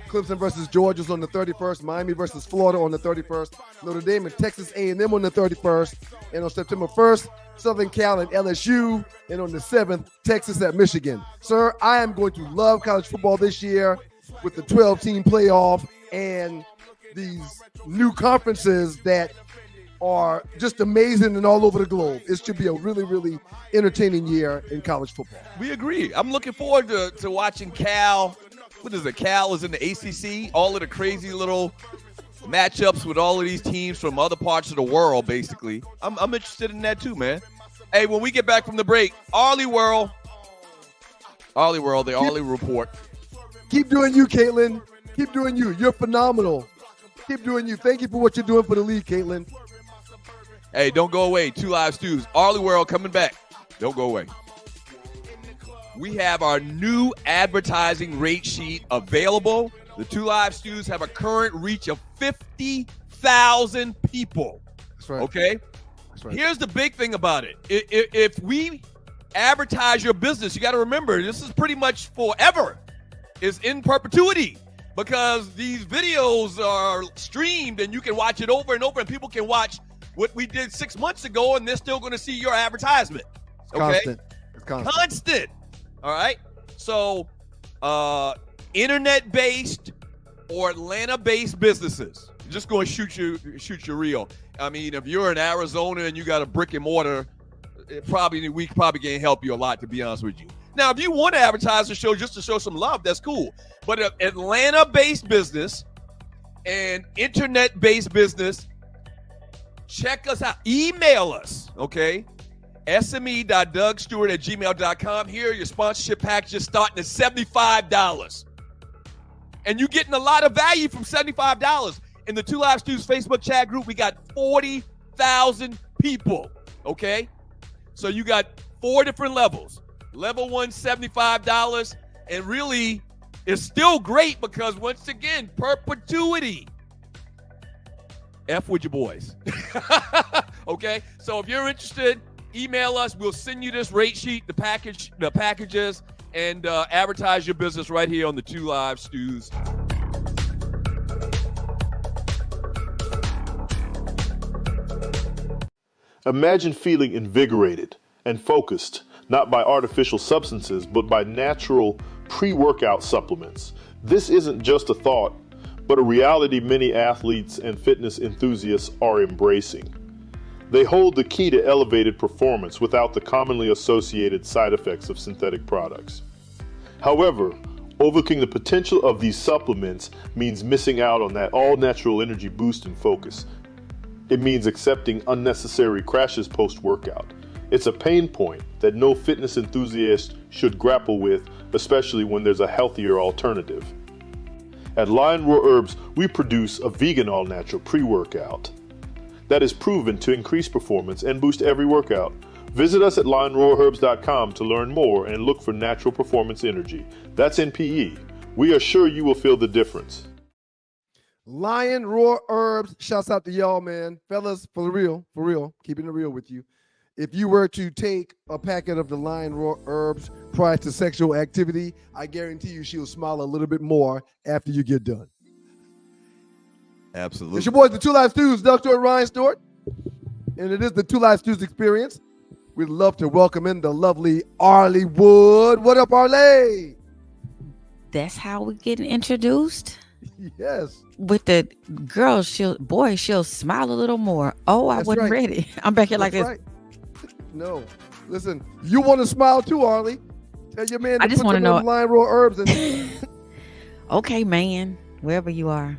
S3: Clemson versus Georgia's on the 31st. Miami versus Florida on the 31st. Notre Dame and Texas A&M on the 31st. And on September 1st, Southern Cal and LSU. And on the 7th, Texas at Michigan. Sir, I am going to love college football this year with the 12-team playoff and these new conferences that are just amazing and all over the globe. It should be a really, really entertaining year in college football.
S2: We agree. I'm looking forward to watching Cal. What is it? Cal is in the ACC. All of the crazy little matchups with all of these teams from other parts of the world, basically. I'm interested in that too, man. Hey, when we get back from the break, Arleywood, the Arley Report.
S3: Keep doing you, Caitlin. Keep doing you. You're phenomenal. Keep doing you. Thank you for what you're doing for the league, Caitlin.
S2: Hey, don't go away. Two Live Stews. Arleywood coming back. Don't go away. We have our new advertising rate sheet available. The Two Live Stews have a current reach of 50,000 people.
S3: That's right.
S2: Okay?
S3: That's right.
S2: Here's the big thing about it. If we advertise your business, you got to remember, this is pretty much forever. It's in perpetuity because these videos are streamed and you can watch it over and over and people can watch what we did 6 months ago, and they're still going to see your advertisement. Okay?
S3: It's
S2: constant. All right? So, internet-based or Atlanta-based businesses, just going to shoot you real. I mean, if you're in Arizona and you got a brick and mortar, we probably can't help you a lot, to be honest with you. Now, if you want to advertise the show just to show some love, that's cool. But an Atlanta-based business and internet-based business, check us out. Email us, okay? sme.dougstewart@gmail.com. Here, your sponsorship packages starting at $75. And you're getting a lot of value from $75. In the Two Live Stews Facebook chat group, we got 40,000 people, okay? So you got 4 different levels. Level 1, $75. And really, it's still great because, once again, perpetuity. F with your boys. Okay? So if you're interested, email us. We'll send you this rate sheet, the packages, and advertise your business right here on the Two Live Stews.
S4: Imagine feeling invigorated and focused, not by artificial substances, but by natural pre-workout supplements. This isn't just a thought, but a reality many athletes and fitness enthusiasts are embracing. They hold the key to elevated performance without the commonly associated side effects of synthetic products. However, overlooking the potential of these supplements means missing out on that all-natural energy boost and focus. It means accepting unnecessary crashes post-workout. It's a pain point that no fitness enthusiast should grapple with, especially when there's a healthier alternative. At Lion Roar Herbs, we produce a vegan all-natural pre-workout that is proven to increase performance and boost every workout. Visit us at lionroarherbs.com to learn more and look for natural performance energy. That's NPE. We are sure you will feel the difference.
S3: Lion Roar Herbs. Shouts out to y'all, man. Fellas, for real, keeping it real with you. If you were to take a packet of the Lion Roar Herbs prior to sexual activity, I guarantee you she'll smile a little bit more after you get done.
S2: Absolutely.
S3: It's your boys, the Two Live Stews, Doug Stewart, Ryan Stewart. And it is the Two Live Stews experience. We'd love to welcome in the lovely Arleywood. What up, Arley?
S9: That's how we get introduced.
S3: Yes.
S9: With the girl, she'll smile a little more. Oh, I wasn't ready. I'm back here like this.
S3: Right. No. Listen, you want to smile too, Arley. Tell your man
S9: I just want to know
S3: Lion Roar Herbs in
S9: Okay, man, wherever you are,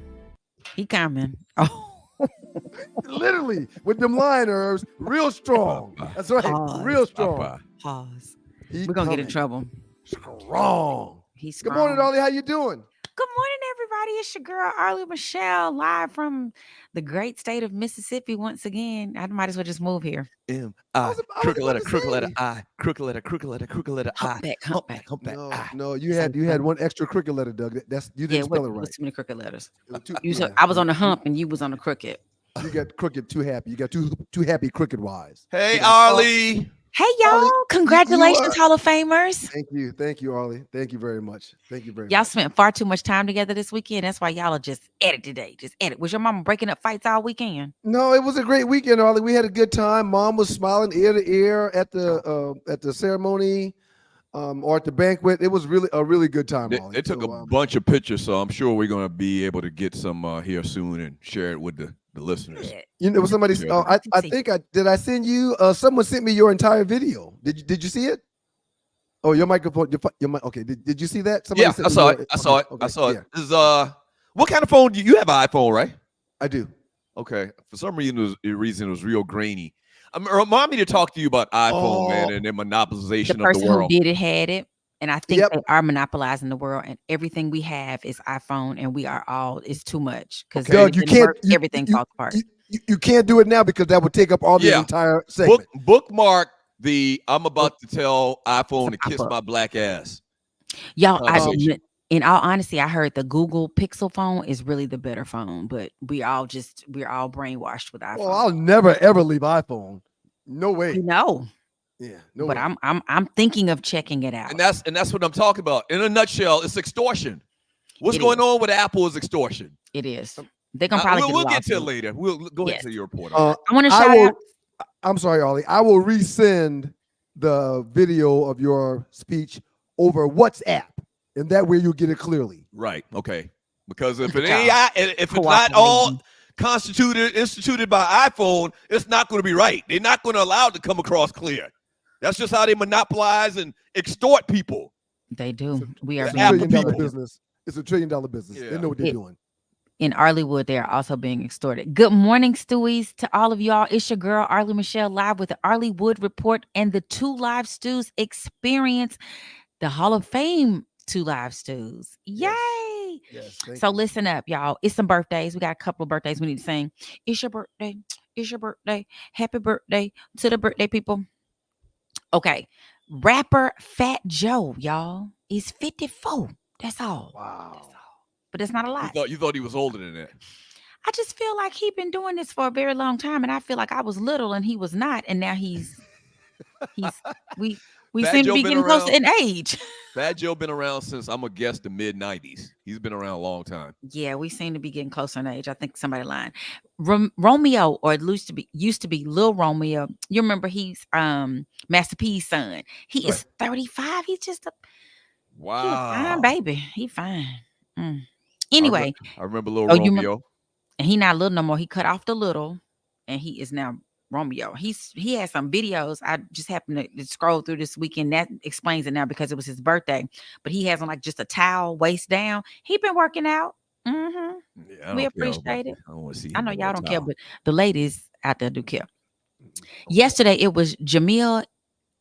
S9: he coming. Oh.
S3: Literally, with them lion herbs, real strong. That's right, real strong.
S9: Pause. We're going to get in trouble.
S3: Strong.
S9: He's
S3: Good morning, Arley. How you doing?
S9: Good morning, everybody. It's your girl, Arley Michelle, live from the great state of Mississippi once again. I might as well just move here.
S2: M-I, crooked letter I, crooked letter I.
S9: Humpback.
S3: No, you had one extra crooked letter, Doug. You didn't spell it right.
S9: Too many crooked letters. I was on the hump and you was on the crooked.
S3: You got crooked too happy. You got too happy crooked wise.
S2: Hey, Arley.
S9: Hey, y'all.
S3: Arley,
S9: congratulations, Hall of Famers.
S3: Thank you, Arley. Thank you very much.
S9: Y'all spent far too much time together this weekend. That's why y'all are just at it today. Just at it. Was your mama breaking up fights all weekend?
S3: No, it was a great weekend, Arley. We had a good time. Mom was smiling ear to ear at the ceremony. Or at the banquet. It was really a really good time.
S2: They took a bunch of pictures, so I'm sure we're going to be able to get some here soon and share it with the listeners.
S3: You know, somebody. I think did I send you? Someone sent me your entire video. Did you see it? Oh, your microphone. Your mic. Okay. Did you see that? Somebody
S2: I saw it. I saw it.
S3: Okay,
S2: I saw it.
S3: yeah.
S2: This is what kind of phone do you have? An iPhone, right?
S3: I do.
S2: Okay. For some reason, it was real grainy. Remind me to talk to you about iPhone, man, and their monopolization of the world.
S9: The person who did it had it, and I think they are monopolizing the world, and everything we have is iPhone, and we are all it's too much because
S3: Doug, you can't.
S9: Everything falls apart.
S3: You can't do it now because that would take up all the entire segment.
S2: Bookmark the I'm about to tell iPhone to kiss my black ass.
S9: Y'all, in all honesty, I heard the Google Pixel phone is really the better phone, but we're all brainwashed with iPhone.
S3: Well, I'll never ever leave iPhone. No way.
S9: No.
S3: Yeah. No
S9: but
S3: way.
S9: I'm thinking of checking it out.
S2: And that's what I'm talking about. In a nutshell, it's extortion. What's going on with Apple is extortion.
S9: It is. They're gonna probably
S2: we'll get to it later. We'll go into your report.
S9: I want to shout out.
S3: I'm sorry, Arley. I will resend the video of your speech over WhatsApp. And that way you'll get it clearly.
S2: Right. Okay. Because if it ain't, if it's not all instituted by iPhone, it's not going to be right. They're not going to allow it to come across clear. That's just how they monopolize and extort people.
S9: They do. We are
S3: $1 trillion business. It's $1 trillion business.
S2: Yeah.
S3: They know what they're doing.
S9: In Arleywood, they are also being extorted. Good morning, Stewies, to all of y'all. It's your girl, Arley Michelle, live with the Arleywood Report and the Two Live Stews experience, the Hall of Fame Two Live Stews. Yay!
S3: Yes,
S9: so listen up, y'all. It's some birthdays. We got a couple of birthdays we need to sing. It's your birthday. It's your birthday. Happy birthday to the birthday people. Okay. Rapper Fat Joe, y'all, is 54. That's all.
S3: Wow.
S9: That's all. But it's not a lot.
S2: You thought he was older than that.
S9: I just feel like he's been doing this for a very long time, and I feel like I was little and he was not, and now we seem to be getting close in age.
S2: Fat Joe been around since I'm gonna guess the mid-90s. He's been around a long time.
S9: Yeah, we seem to be getting closer in age. I think somebody lying. Romeo, or it used to be Lil Romeo. You remember he's Master P's son. He is 35. He's just he's a fine baby. He fine. Anyway,
S2: I remember Lil Romeo.
S9: And he not little no more. He cut off the little, and he is now Romeo. He has some videos. I just happened to scroll through this weekend. That explains it now because it was his birthday. But he has on like just a towel waist down. He been working out. Mm-hmm.
S2: Yeah,
S9: We appreciate it.
S2: I don't want to see.
S9: I know
S2: him in
S9: y'all
S2: no
S9: don't care,
S2: towel.
S9: but the ladies out there do care. Yesterday it was Jamil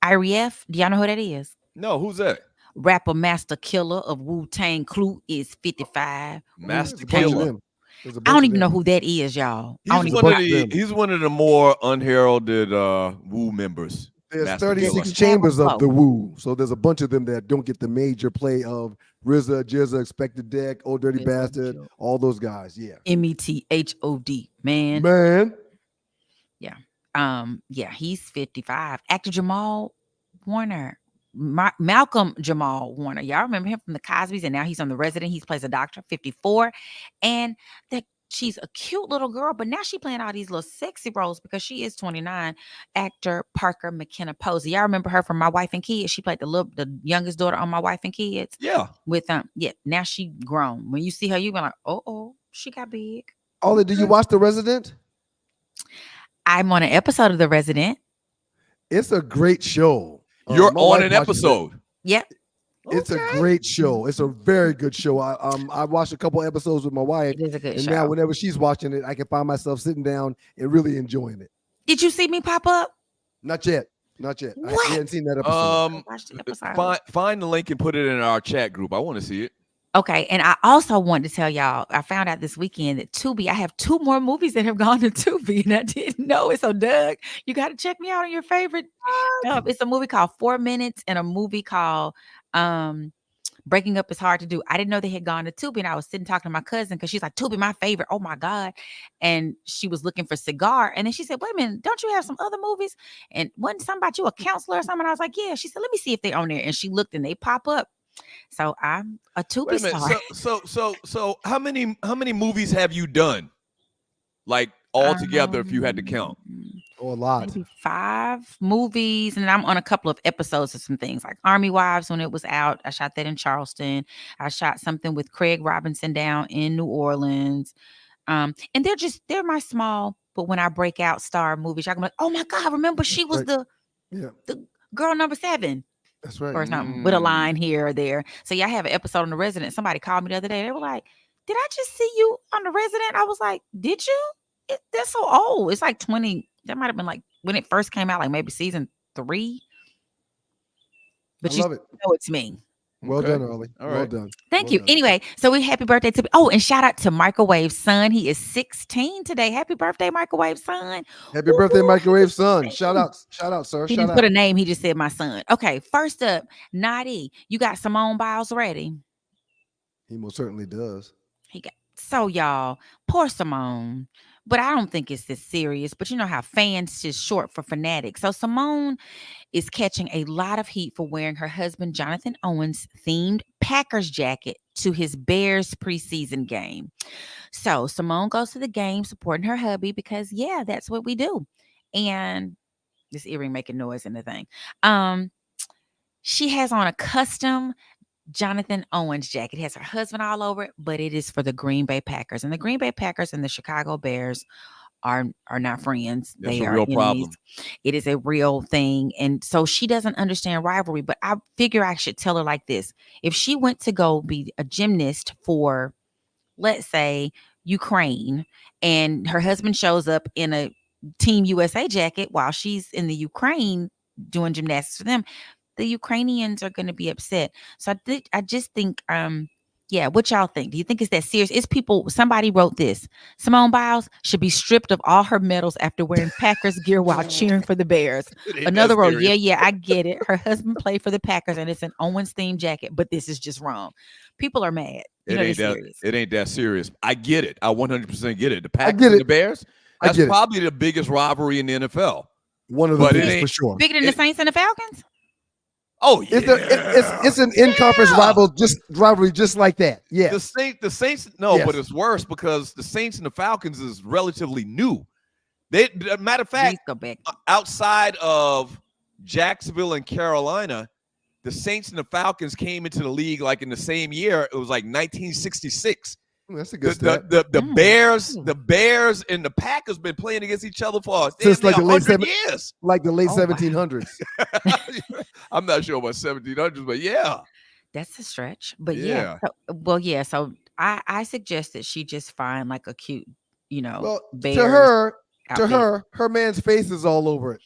S9: Iref. Do y'all know who that is?
S2: No, who's that?
S9: Rapper Master Killer of Wu-Tang Clue is 55.
S2: Master
S3: There's a bunch of
S2: Killer.
S3: them. There's a
S9: I
S3: bunch
S9: don't
S3: of
S9: even know
S3: them.
S9: who that is, y'all. I don't
S2: He's
S9: even
S2: one, of
S3: bunch of
S2: the,
S3: them.
S2: he's one of the more unheralded Wu members.
S3: There's
S2: Master
S3: 36
S2: Killer.
S3: chambers of
S9: Whoa.
S3: the Wu. So there's a bunch of them that don't get the major play of RZA, Jizza, Expected Deck, Old Dirty
S9: RZA,
S3: Bastard,
S9: Joe.
S3: all those guys. Yeah.
S9: METHOD, man.
S3: Man.
S9: Yeah, he's 55. Actor Jamal Warner. Malcolm Jamal Warner. Y'all remember him from the Cosbys, and now he's on The Resident. He plays a doctor, 54. And that she's a cute little girl, but now she's playing all these little sexy roles because she is 29. Actor Parker McKenna Posey. Y'all remember her from My Wife and Kids? She played the youngest daughter on My Wife and Kids.
S2: Yeah.
S9: With now she grown. When you see her, you be like, oh, she got big.
S3: Ollie, did you watch The Resident?
S9: I'm on an episode of The Resident.
S3: It's a great show.
S2: You're
S3: my
S2: on
S3: wife
S2: an
S3: watches
S2: episode.
S9: Yep.
S3: It's a great show. It's a very good show. I watched a couple episodes with my wife,
S9: It is a good
S3: and
S9: show.
S3: now whenever she's watching it, I can find myself sitting down and really enjoying it.
S9: Did you see me pop up?
S3: Not yet. Not yet.
S9: What?
S3: I hadn't seen that episode.
S9: Watch the episode.
S2: Find the link and put it in our chat group. I want to see it.
S9: Okay, and I also wanted to tell y'all, I found out this weekend that Tubi, I have 2 more movies that have gone to Tubi, and I didn't know it. So, Doug, you got to check me out on your favorite. It's a movie called 4 Minutes and a movie called Breaking Up Is Hard to Do. I didn't know they had gone to Tubi, and I was sitting talking to my cousin because she's like, Tubi, my favorite. Oh, my God. And she was looking for Cigar, and then she said, wait a minute, don't you have some other movies? And wasn't something about you a counselor or something? I was like, yeah. She said, let me see if they're on there. And she looked, and they pop up. So I'm a Tubi
S2: Wait a minute.
S9: star.
S2: So how many movies have you done? Like all together, if you had to count.
S3: Oh, a lot.
S9: Maybe 5 movies, and I'm on a couple of episodes of some things like Army Wives when it was out. I shot that in Charleston. I shot something with Craig Robinson down in New Orleans. And they're my small, but when I break out star movies, y'all gonna be like, oh my God, remember she was the girl number 7.
S3: That's right.
S9: Or something with a line here or there. So I have an episode on The Resident. Somebody called me the other day. They were like, did I just see you on The Resident? I was like, did you? That's so old. It's like 20. That might have been like when it first came out, like maybe season 3. But
S3: I love it.
S9: know it's me.
S3: Well
S2: Okay.
S3: done, Ollie.
S2: All
S3: well
S2: right.
S3: done.
S9: Thank
S3: Well
S9: you.
S3: done.
S9: Anyway, so we happy birthday to and shout out to Microwave Son. He is 16 today. Happy birthday, Microwave Son.
S3: Happy birthday, Microwave Son. Shout out, sir.
S9: He
S3: Shout
S9: didn't
S3: out.
S9: put a name. He just said my son. Okay, first up, Nadi. You got Simone Biles ready?
S3: He most certainly does.
S9: So y'all, poor Simone. But I don't think it's this serious. But you know how fans is short for fanatics. So Simone is catching a lot of heat for wearing her husband Jonathan Owens' themed Packers jacket to his Bears preseason game. So Simone goes to the game supporting her hubby because that's what we do. And this earring making noise in the thing. She has on a custom Jonathan Owens jacket. It has her husband all over it, but it is for the Green Bay Packers. And the Green Bay Packers and the Chicago Bears are not friends.
S2: That's
S9: they
S2: a
S9: are
S2: real
S9: enemies.
S2: problem.
S9: It is a real thing. And so she doesn't understand rivalry, but I figure I should tell her like this. If she went to go be a gymnast for, let's say, Ukraine, and her husband shows up in a Team USA jacket while she's in the Ukraine doing gymnastics for them, the Ukrainians are going to be upset. So I just think, what y'all think? Do you think it's that serious? It's people, somebody wrote this. Simone Biles should be stripped of all her medals after wearing Packers gear while cheering for the Bears. Another wrote, I get it. Her husband played for the Packers and it's an Owens themed jacket, but this is just wrong. People are mad.
S2: It ain't that serious. I get it. I 100% get it. The
S3: I
S2: Packers
S3: get
S2: and
S3: it.
S2: the Bears,
S3: I
S2: that's
S3: get it.
S2: probably the biggest rivalry in the NFL.
S3: One of the
S2: But it
S3: biggest
S2: ain't-
S3: for sure.
S9: Bigger than the Saints and the Falcons?
S2: Oh, yeah.
S3: It's an in-conference rivalry just like that. Yeah.
S2: The Saints, no,
S3: Yes.
S2: but it's worse because the Saints and the Falcons is relatively new. Matter of fact,
S9: Please go back.
S2: outside of Jacksonville and Carolina, the Saints and the Falcons came into the league like in the same year. It was like 1966.
S3: That's a good
S2: The Bears and the Packers been playing against each other for
S3: since like the late
S2: 100 years.
S3: Like the late
S9: Oh,
S3: 1700s.
S2: I'm not sure about 1700s, but yeah.
S9: That's a stretch. But
S2: Yeah.
S9: So I suggest that she just find like a cute,
S3: Well,
S9: bear.
S3: to her man's face is all over it.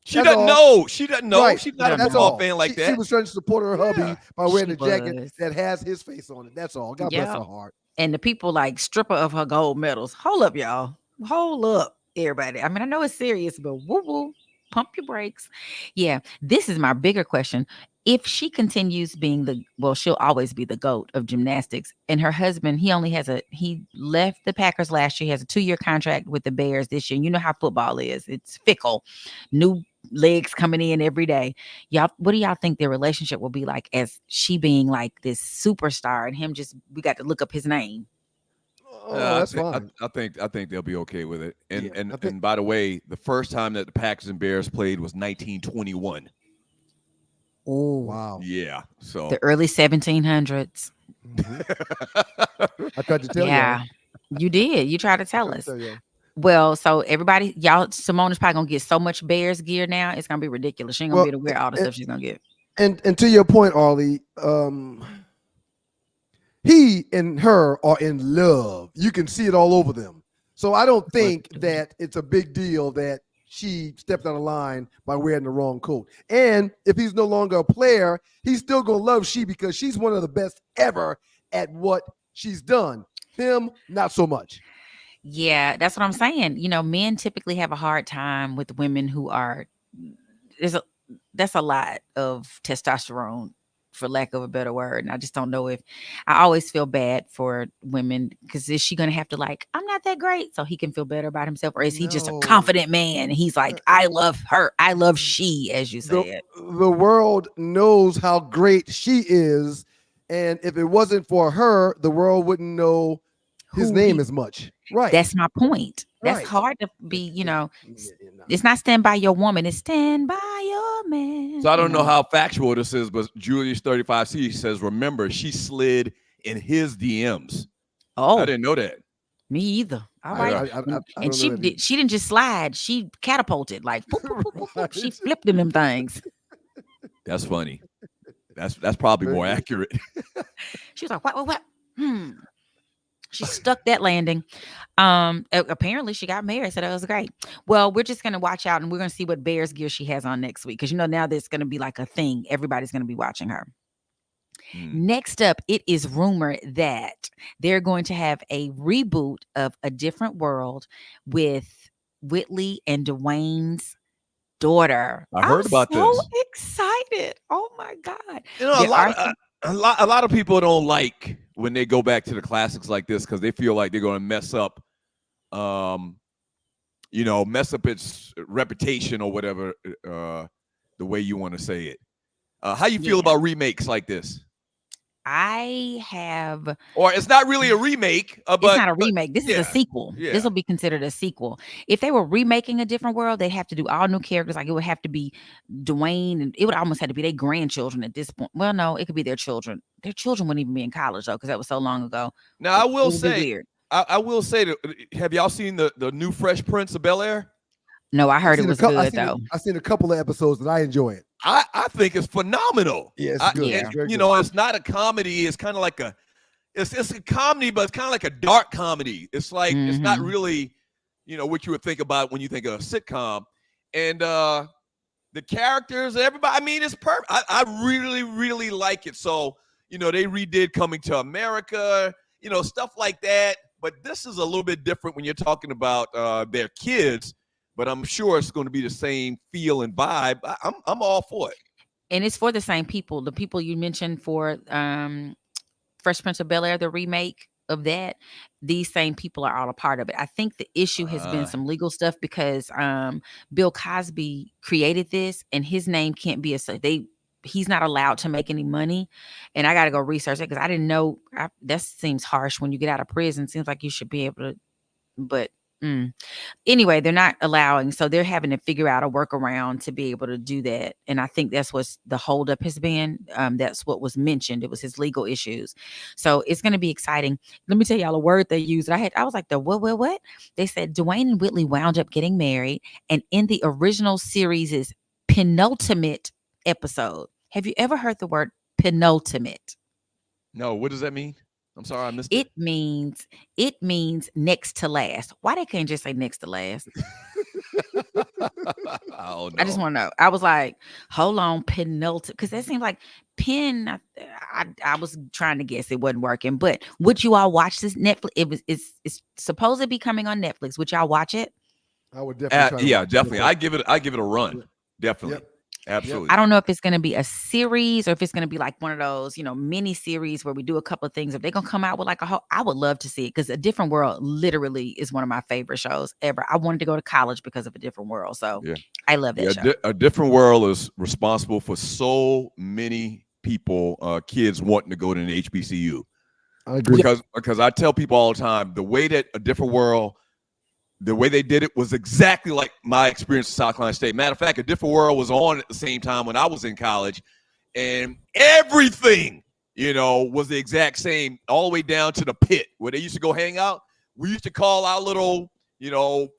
S2: She doesn't know. She doesn't know.
S3: Right.
S2: She's not a
S3: That's
S2: football
S3: all.
S2: fan like that.
S3: She was trying to support her hubby by wearing
S9: She
S3: a jacket
S9: was.
S3: that has his face on it. That's all. God bless her heart.
S9: And the people like stripper of her gold medals. Hold up, y'all. Hold up, everybody. I mean, I know it's serious, but woo. Pump your brakes. Yeah, this is my bigger question. If she continues being she'll always be the GOAT of gymnastics. And her husband, he left the Packers last year. He has a 2-year contract with the Bears this year. You know how football is. It's fickle. New legs coming in every day. Y'all, what do y'all think their relationship will be like as she being like this superstar and him we got to look up his name?
S3: That's fine.
S2: I think they'll be okay with it. And by the way, the first time that the Packers and Bears played was 1921.
S9: Oh
S3: wow!
S2: Yeah, so
S9: the early 1700s.
S3: Mm-hmm. I tried to tell you.
S9: Yeah, you did. You tried to tell us. Well, so everybody, y'all, Simone is probably gonna get so much Bears gear now. It's gonna be ridiculous. She ain't gonna be able to wear all the stuff she's gonna get.
S3: And to your point, Arlie, he and her are in love. You can see it all over them. So I don't think that it's a big deal that she stepped out of line by wearing the wrong coat. And if he's no longer a player, he's still going to love she because she's one of the best ever at what she's done. Him, not so much.
S9: Yeah, that's what I'm saying. Men typically have a hard time with women who are, that's a lot of testosterone, for lack of a better word. And I just don't know I always feel bad for women because is she going to have to I'm not that great so he can feel better about himself? Or is he just a confident man? And he's like, I love her. I love she, as you said.
S3: The world knows how great she is. And if it wasn't for her, the world wouldn't know his name as much. Right.
S9: That's my point. That's
S3: Right.
S9: hard to be, it's not stand by your woman. It's stand by your man.
S2: So I don't know how factual this is, but Julius 35C says, remember, she slid in his DMs.
S9: Oh,
S2: I didn't know that.
S9: Me either. All right. And she didn't just slide. She catapulted boop, boop, boop, boop, boop. She flipped in them things.
S2: That's funny. That's probably more accurate.
S9: She was like, what? She stuck that landing. Apparently she got married, so that was great. Well, we're just gonna watch out and we're gonna see what Bears gear she has on next week. Because now there's gonna be like a thing. Everybody's gonna be watching her. Next up, it is rumored that they're going to have a reboot of A Different World with Whitley and Dwayne's daughter.
S2: I heard about this.
S9: I'm so excited. Oh my God.
S2: A lot of people don't like when they go back to the classics like this because they feel like they're going to mess up its reputation or whatever, the way you want to say it. How you feel about remakes like this?
S9: Or
S2: it's not really a remake. But
S9: it's not a remake. This is a sequel. Yeah. This will be considered a sequel. If they were remaking A Different World, they'd have to do all new characters. Like it would have to be Dwayne, and it would almost have to be their grandchildren at this point. Well, no, it could be their children. Their children wouldn't even be in college though, because that was so long ago.
S2: Now I will say that. Have y'all seen the new Fresh Prince of Bel-Air?
S9: No, I heard it was good though.
S3: I've seen a couple of episodes that I enjoy it.
S2: I think it's phenomenal.
S3: Yeah, it's good.
S2: It's not a comedy. It's kind of like it's a comedy, but it's kind of like a dark comedy. It's like it's not really, what you would think about when you think of a sitcom. And the characters, everybody. I mean, it's perfect. I really, really like it. So they redid Coming to America, stuff like that. But this is a little bit different when you're talking about their kids. But I'm sure it's going to be the same feel and vibe. I'm all for it.
S9: And it's for the same people. The people you mentioned for Fresh Prince of Bel-Air, the remake of that, these same people are all a part of it. I think the issue has been some legal stuff because Bill Cosby created this and his name can't be he's not allowed to make any money. And I got to go research it because I didn't know. That seems harsh when you get out of prison. Seems like you should be able to, but Anyway, they're not allowing, so they're having to figure out a workaround to be able to do that. And I think that's what the holdup has been. That's what was mentioned. It was his legal issues. So it's going to be exciting. Let me tell y'all a word they used. I was like, the what? They said Dwayne and Whitley wound up getting married, and in the original series' penultimate episode. Have you ever heard the word penultimate?
S2: No, what does that mean? I'm sorry, I missed it.
S9: It means next to last. Why they can't just say next to last?
S2: Oh, no.
S9: I just want to know. I was like, hold on, penultimate, because that seemed like pen. I was trying to guess, it wasn't working. But would you all watch this Netflix? It's supposed to be coming on Netflix. Would y'all watch it?
S3: I would definitely.
S2: Definitely. I give it a run. Definitely.
S3: Yep.
S2: Absolutely.
S9: I don't know if it's going to be a series or if it's going to be like one of those, mini series where we do a couple of things. If they're going to come out with like a whole, I would love to see it, because A Different World literally is one of my favorite shows ever. I wanted to go to college because of A Different World. So I love that show.
S2: A Different World is responsible for so many people, kids wanting to go to an HBCU.
S3: I agree.
S2: Because I tell people all the time, the way that A Different World, the way they did it was exactly like my experience at South Carolina State. Matter of fact, A Different World was on at the same time when I was in college, and everything, was the exact same, all the way down to the pit where they used to go hang out. We used to call our little,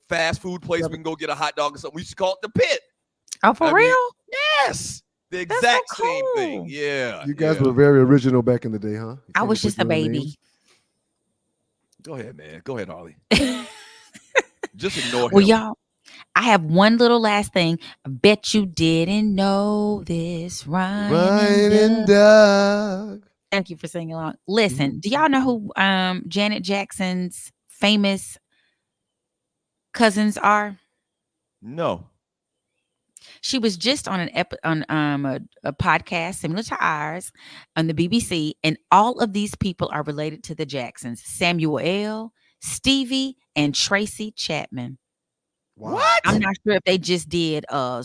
S2: fast food place. We can go get a hot dog or something. We used to call it the pit.
S9: Oh, for real?
S2: Yes. The exact same thing. Yeah.
S3: You guys were very original back in the day, huh?
S9: I was just a baby.
S2: Go ahead, man. Go ahead, Arlie. Just ignore him.
S9: Well, y'all, I have one little last thing. I bet you didn't know this, Ryan and Doug. Thank you for singing along. Listen, do y'all know who Janet Jackson's famous cousins are?
S2: No.
S9: She was just on a podcast similar to ours on the BBC, and all of these people are related to the Jacksons: Samuel, Stevie, and Tracy Chapman.
S3: Wow.
S2: What?
S9: I'm not sure if they just did a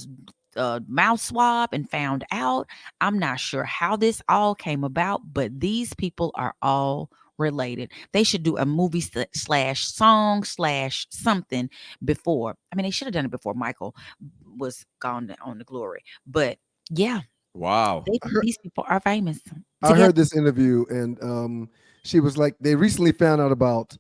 S9: mouth swab and found out. I'm not sure how this all came about, but these people are all related. They should do a movie /song/something before. I mean, they should have done it before Michael was gone on to glory. But yeah.
S2: Wow.
S9: These people are famous.
S3: I heard this interview, and she was like, they recently found out about,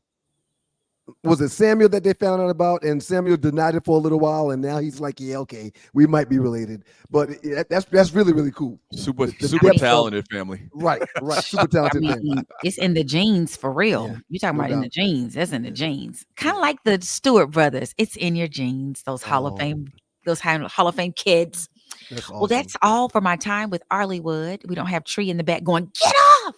S3: was it Samuel that they found out about? And Samuel denied it for a little while, and now he's like, yeah, okay, we might be related. But that's really, really cool.
S2: Super talented family.
S3: Right. Super talented family.
S9: It's in the genes for real.
S3: Yeah,
S9: You're talking
S3: no
S9: about in
S3: doubt.
S9: the genes. That's in the genes. Kind of like the Stewart brothers. It's in your genes. Those Hall of Fame kids.
S3: That's awesome.
S9: Well, that's all for my time with Arleywood. We don't have Tree in the back going, get off.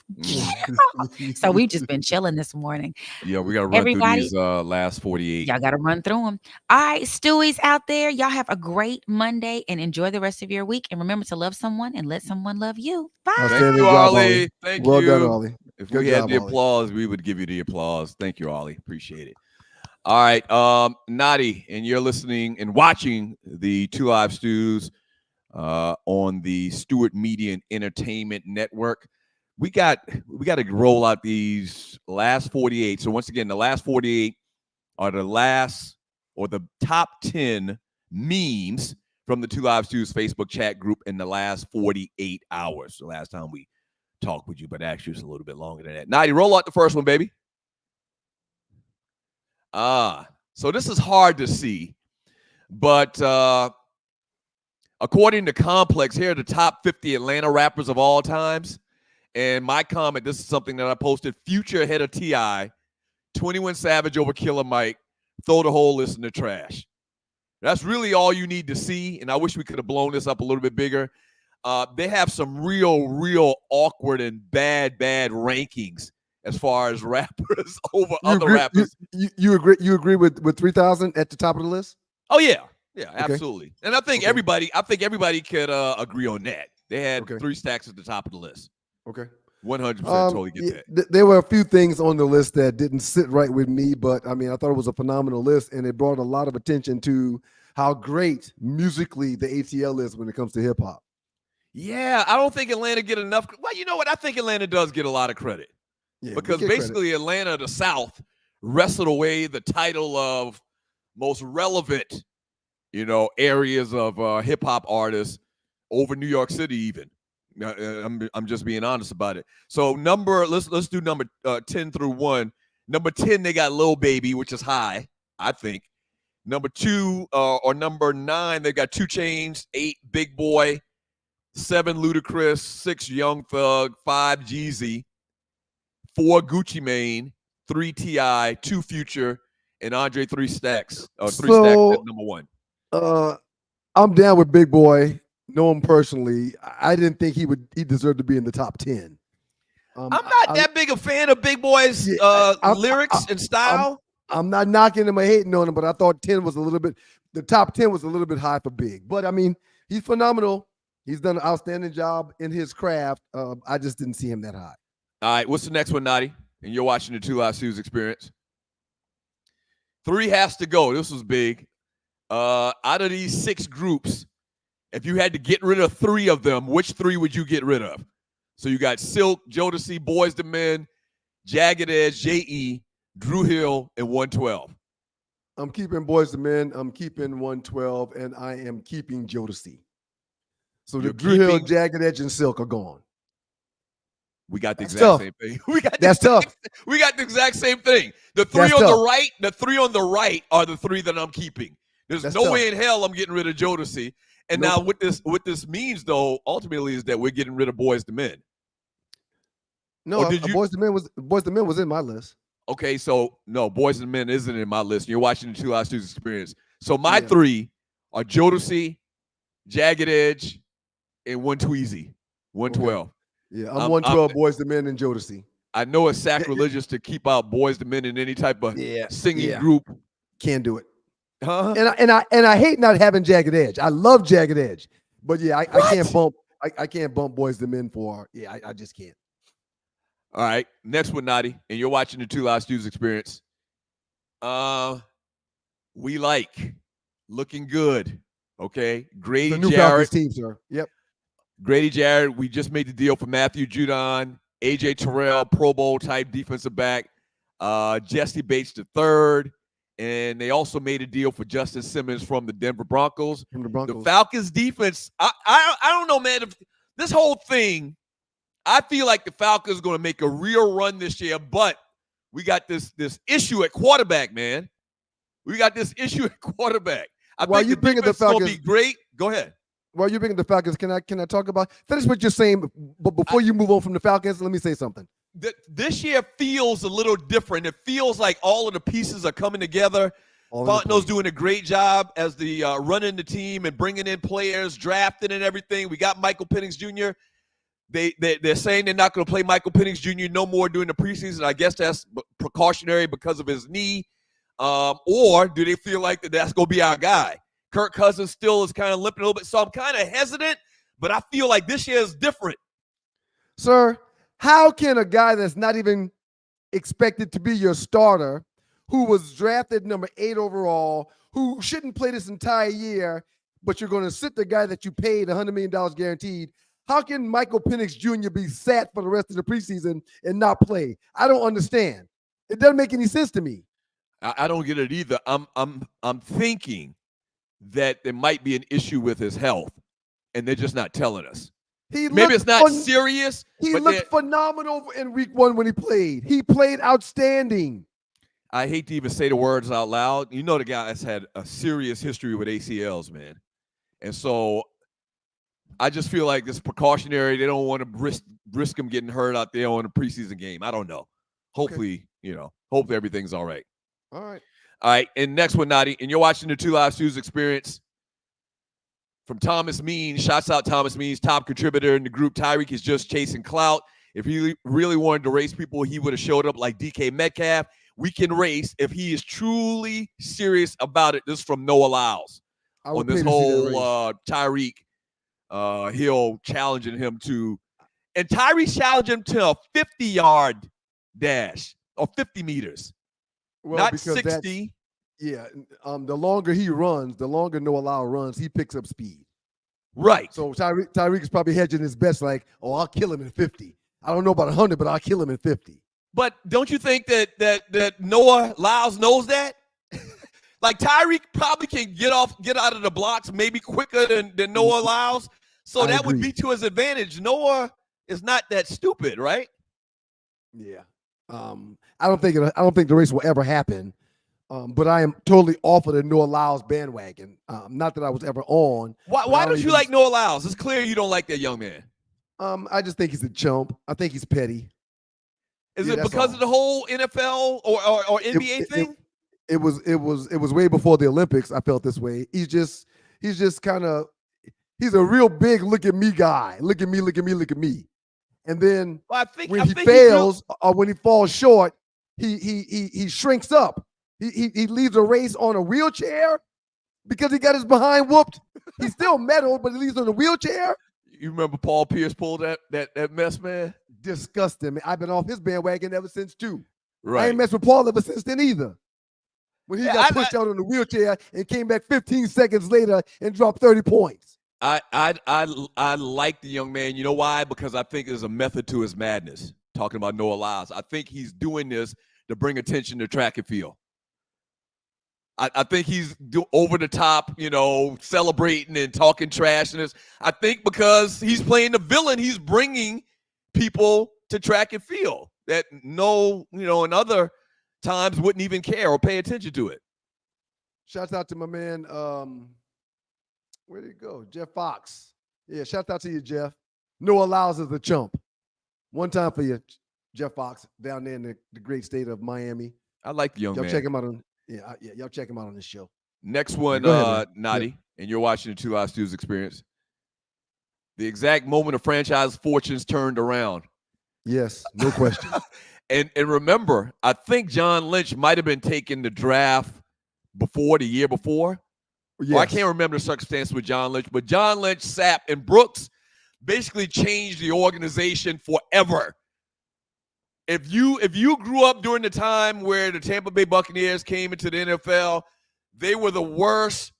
S9: So we've just been chilling this morning.
S2: Yeah, we got to run through these last 48.
S9: Y'all got to run through them. All right, Stewies out there, y'all have a great Monday and enjoy the rest of your week. And remember to love someone and let someone love you. Bye.
S2: Thank you, Arlie. Thank you.
S3: Well done, Arlie.
S2: If
S3: Good
S2: we had
S3: job,
S2: the
S3: Arlie.
S2: applause, we would give you the applause. Thank you, Arlie. Appreciate it. All right, Nadi, and you're listening and watching the Two Live Stews on the Stewart Media and Entertainment Network. We got to roll out these last 48. So once again, the last 48 are the top 10 memes from the Two Live Stews Facebook chat group in the last 48 hours. The last time we talked with you, but actually it's a little bit longer than that. Nadi, roll out the first one, baby. So this is hard to see, but according to Complex, here are the top 50 Atlanta rappers of all times. And my comment, this is something that I posted: Future ahead of T.I., 21 Savage over Killer Mike, throw the whole list in the trash. That's really all you need to see, and I wish we could have blown this up a little bit bigger. They have some real awkward and bad rankings as far as rappers over other rappers.
S3: You agree with 3,000 at the top of the list?
S2: Oh yeah, absolutely. And I think everybody could agree on that. They had 3 stacks at the top of the list.
S3: Okay.
S2: 100% totally get that.
S3: There were a few things on the list that didn't sit right with me, but I mean, I thought it was a phenomenal list, and it brought a lot of attention to how great musically the ATL is when it comes to hip hop.
S2: Yeah, I don't think Atlanta get enough. Well, you know what? I think Atlanta does get a lot of credit.
S3: Yeah,
S2: because basically Atlanta, the South, wrestled away the title of most relevant, areas of hip hop artists over New York City even. I'm just being honest about it. So let's do number 10 through 1. Number 10, they got Lil Baby, which is high, I think. Number 2 or number 9, they got 2 Chainz, 8 Big Boy, 7 Ludacris, 6 Young Thug, 5 Jeezy, 4 Gucci Mane, 3 T.I., 2 Future, and Andre 3 Stacks. 3 Stacks at number 1.
S3: I'm down with Big Boy. Know him personally. I didn't think he deserved to be in the top 10.
S2: I'm not that big a fan of Big Boy's lyrics and style.
S3: I'm not knocking him or hating on him, but I thought the top 10 was a little bit high for Big. But I mean, he's phenomenal. He's done an outstanding job in his craft. I just didn't see him that high.
S2: All right, what's the next one, Nadi? And you're watching the Two Live Stews Experience. 3 has to go. This was big. Out of these 6 groups, if you had to get rid of 3 of them, which 3 would you get rid of? So you got Silk, Jodeci, Boyz II Men, Jagged Edge, J.E., Drew Hill, and 112.
S3: I'm keeping Boyz II Men. I'm keeping 112, and I am keeping Jodeci. So the Drew Hill, Jagged Edge, and Silk are gone.
S2: We got the exact same thing.
S3: That's tough.
S2: We got the exact same thing. The 3 on the right, the 3 on the right are the 3 that I'm keeping. There's no way in hell I'm getting rid of Jodeci. And now what this means though, ultimately, is that we're getting rid of Boyz II Men.
S3: No, Boyz II Men was in my list.
S2: Okay, so no, Boyz II Men isn't in my list. You're watching the Two Live Stews Experience. So my 3 are Jodeci, Jagged Edge, and 112. 112.
S3: Okay. Yeah, I'm 112, Boyz II Men, and Jodeci.
S2: I know it's sacrilegious to keep out Boyz II Men in any type of singing group.
S3: Can't do it.
S2: Huh?
S3: And I hate not having Jagged Edge. I love Jagged Edge, but yeah, I can't bump. I can't bump Boyz II Men for. Yeah, I just can't.
S2: All right, next one, Nadi, and you're watching the Two Live Stews Experience. We like looking good. Okay, Grady
S3: the new
S2: Jarrett
S3: Falcons team, sir. Yep.
S2: Grady Jarrett. We just made the deal for Matthew Judon, AJ Terrell, Pro Bowl type defensive back, Jesse Bates III. And they also made a deal for Justin Simmons from the Denver Broncos. The Falcons defense, I don't know, man. This whole thing, I feel like the Falcons are going to make a real run this year, but we got this issue at quarterback, man. We got this issue at quarterback. I think the defense is going to be great. Go ahead.
S3: While you're bringing the Falcons, can I talk about finish what you're saying? But before you move on from the Falcons, let me say something.
S2: This year feels a little different. It feels like all of the pieces are coming together. Fontenot's doing a great job as the running the team and bringing in players, drafting and everything. We got Michael Penix Jr. They're saying they're not going to play Michael Penix Jr. no more during the preseason. I guess that's precautionary because of his knee. Or do they feel like that's going to be our guy? Kirk Cousins still is kind of limping a little bit. So I'm kind of hesitant, but I feel like this year is different.
S3: Sir, how can a guy that's not even expected to be your starter, who was drafted number 8 overall, who shouldn't play this entire year, but you're going to sit the guy that you paid $100 million guaranteed, how can Michael Penix Jr. be sat for the rest of the preseason and not play? I don't understand. It doesn't make any sense to me.
S2: I don't get it either. I'm thinking that there might be an issue with his health, and they're just not telling us. Maybe it's not serious.
S3: He looked phenomenal in week 1 when he played. He played outstanding.
S2: I hate to even say the words out loud. You know the guy has had a serious history with ACLs, man. And so I just feel like it's precautionary. They don't want to risk him getting hurt out there on a preseason game. I don't know. Hopefully, hopefully everything's all right.
S3: All right.
S2: All right, and next one, Nadi, and you're watching the Two Live Stews Experience from Thomas Means. Shouts out Thomas Means, top contributor in the group. Tyreek is just chasing clout. If he really wanted to race people, he would have showed up like DK Metcalf. We can race if he is truly serious about it. This is from Noah Lyles on this whole Tyreek Hill challenging him to, and Tyreek challenged him to a 50-yard dash or 50 meters.
S3: Well,
S2: not 60.
S3: Yeah. The longer he runs, the longer Noah Lyles runs, he picks up speed.
S2: Right.
S3: So Tyreek is probably hedging his best, like, I'll kill him in 50. I don't know about 100, but I'll kill him in 50.
S2: But don't you think that Noah Lyles knows that? Like Tyreek probably can get out of the blocks maybe quicker than Noah Lyles. So that would be to his advantage. Noah is not that stupid, right?
S3: Yeah. I don't think the race will ever happen. But I am totally off of the Noah Lyles bandwagon. Not that I was ever on.
S2: Why don't you like Noah Lyles? It's clear you don't like that young man.
S3: I just think he's a chump. I think he's petty.
S2: Is it because of the whole NFL or NBA thing?
S3: It was way before the Olympics. I felt this way. He's just kind of, he's a real big look at me guy. Look at me. And then when he fails or when he falls short, he shrinks up. He leaves a race on a wheelchair because he got his behind whooped. He still medaled, but he leaves on a wheelchair.
S2: You remember Paul Pierce pulled that mess, man?
S3: Disgusting. I've been off his bandwagon ever since too.
S2: Right.
S3: I ain't messed with Paul ever since then either. When he got pushed out on the wheelchair and came back 15 seconds later and dropped 30 points.
S2: I like the young man. You know why? Because I think there's a method to his madness. Talking about Noah Lyles. I think he's doing this to bring attention to track and field. I think he's over the top, celebrating and talking trash. And I think because he's playing the villain, he's bringing people to track and field that in other times wouldn't even care or pay attention to it.
S3: Shouts out to my man, where did he go? Jeff Fox. Yeah, shout out to you, Jeff. Noah Lyles is a chump. One time for you, Jeff Fox, down there in the great state of Miami.
S2: I like the young man.
S3: Check him out on. Yeah, y'all check him out on this show.
S2: Next one, Nadi, and you're watching the Two Live Stews Experience. The exact moment of franchise fortunes turned around.
S3: Yes, no question.
S2: and remember, I think John Lynch might have been taking the draft the year before.
S3: Yes.
S2: Well, I can't remember the circumstance with John Lynch, but John Lynch, Sapp, and Brooks basically changed the organization forever. If you grew up during the time where the Tampa Bay Buccaneers came into the NFL, they were the worst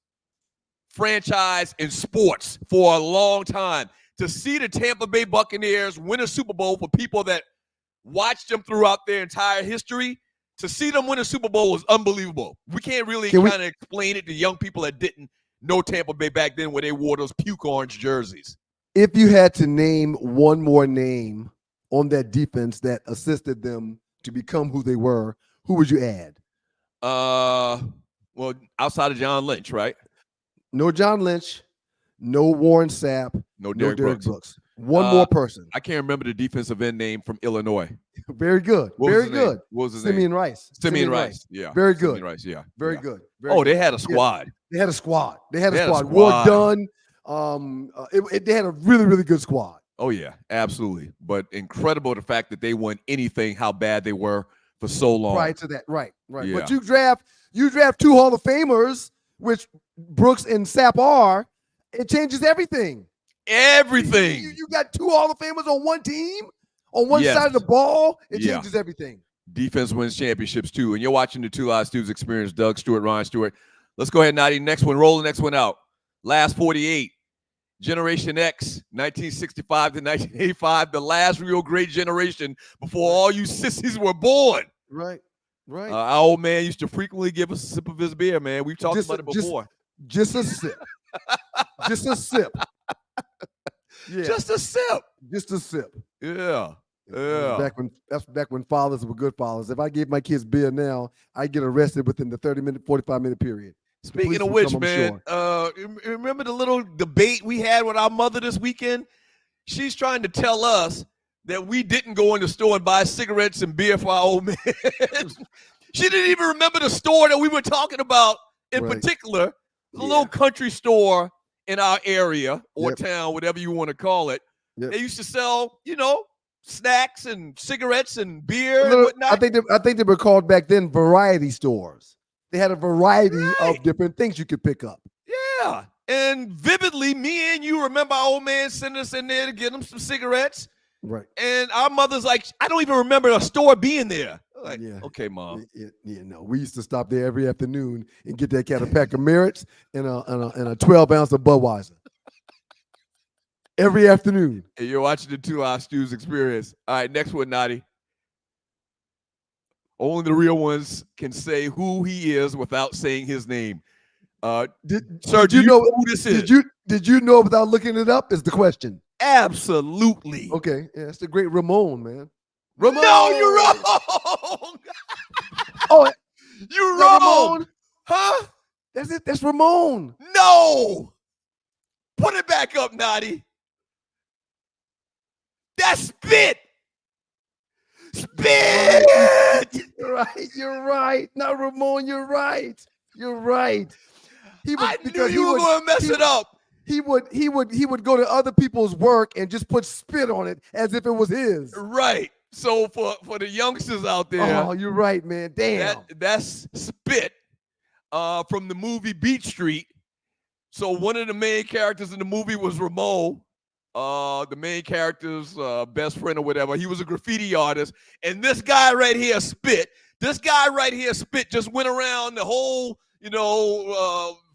S2: franchise in sports for a long time. To see the Tampa Bay Buccaneers win a Super Bowl, for people that watched them throughout their entire history, to see them win a Super Bowl was unbelievable. We can't really kind of explain it to young people that didn't know Tampa Bay back then, where they wore those puke orange jerseys.
S3: If you had to name one more name on that defense that assisted them to become who they were, who would you add?
S2: Well, outside of John Lynch, right?
S3: No John Lynch, no Warren Sapp,
S2: no Derek Brooks.
S3: One more person.
S2: I can't remember the defensive end name from Illinois.
S3: Very good. Very good.
S2: What was his
S3: name?
S2: Simeon
S3: Rice.
S2: Simeon Rice. Yeah.
S3: Very good.
S2: Simeon Rice. Yeah.
S3: Very good.
S2: They had a squad.
S3: They had a squad. They had a squad. Ward Dunn. They had a really, really good squad.
S2: Oh, yeah, absolutely. But incredible the fact that they won anything, how bad they were for so long.
S3: Prior to that, right.
S2: Yeah.
S3: But you draft two Hall of Famers, which Brooks and Sapp are, it changes everything.
S2: Everything.
S3: You got two Hall of Famers on one team, on one side of the ball, it changes everything.
S2: Defense wins championships, too. And you're watching the Two Live Stews Experience. Doug Stewart, Ryan Stewart. Let's go ahead, Nadi. Next one. Roll the next one out. Last 48. Generation X, 1965 to 1985, the last real great generation before all you sissies were born.
S3: Right.
S2: Our old man used to frequently give us a sip of his beer, man. We've talked about it before.
S3: Just a sip. Just a sip. Yeah.
S2: Just a sip.
S3: Just a sip.
S2: Yeah.
S3: That's back when fathers were good fathers. If I gave my kids beer now, I get arrested within the 30-minute, 45-minute period.
S2: Speaking of which, man, remember the little debate we had with our mother this weekend? She's trying to tell us that we didn't go in the store and buy cigarettes and beer for our old man. She didn't even remember the store that we were talking about in particular. The little country store in our area or town, whatever you want to call it. They used to sell, snacks and cigarettes and beer and whatnot.
S3: I think they were called back then variety stores. They had a variety of different things you could pick up.
S2: Yeah. And vividly, me and you remember our old man sending us in there to get him some cigarettes.
S3: Right.
S2: And our mother's like, I don't even remember a store being there. Like, okay, Mom.
S3: We used to stop there every afternoon and get that cat a pack of Merritts and a 12-ounce of Budweiser. Every afternoon.
S2: And you're watching the Two Live Stews Experience. All right, next one, Nadi. Only the real ones can say who he is without saying his name. Sir, do you know who this is?
S3: Did you know without looking it up? Is the question.
S2: Absolutely.
S3: Okay, yeah, it's the great Ramon, man.
S2: Ramon! No, you're wrong.
S3: Oh,
S2: you're wrong.
S3: Ramon?
S2: Huh?
S3: That's it. That's Ramon.
S2: No. Put it back up, Naughty. That's Spit. Spit.
S3: You're right. You're right. Not Ramon. You're right. You're right.
S2: I knew you were going to mess it up.
S3: He would go to other people's work and just put spit on it as if it was his.
S2: Right. So for the youngsters out there,
S3: oh, you're right, man. Damn.
S2: That's Spit from the movie Beat Street. So one of the main characters in the movie was Ramon, the main character's best friend or whatever. He was a graffiti artist, and this guy right here, Spit. This guy right here, Spit, just went around the whole,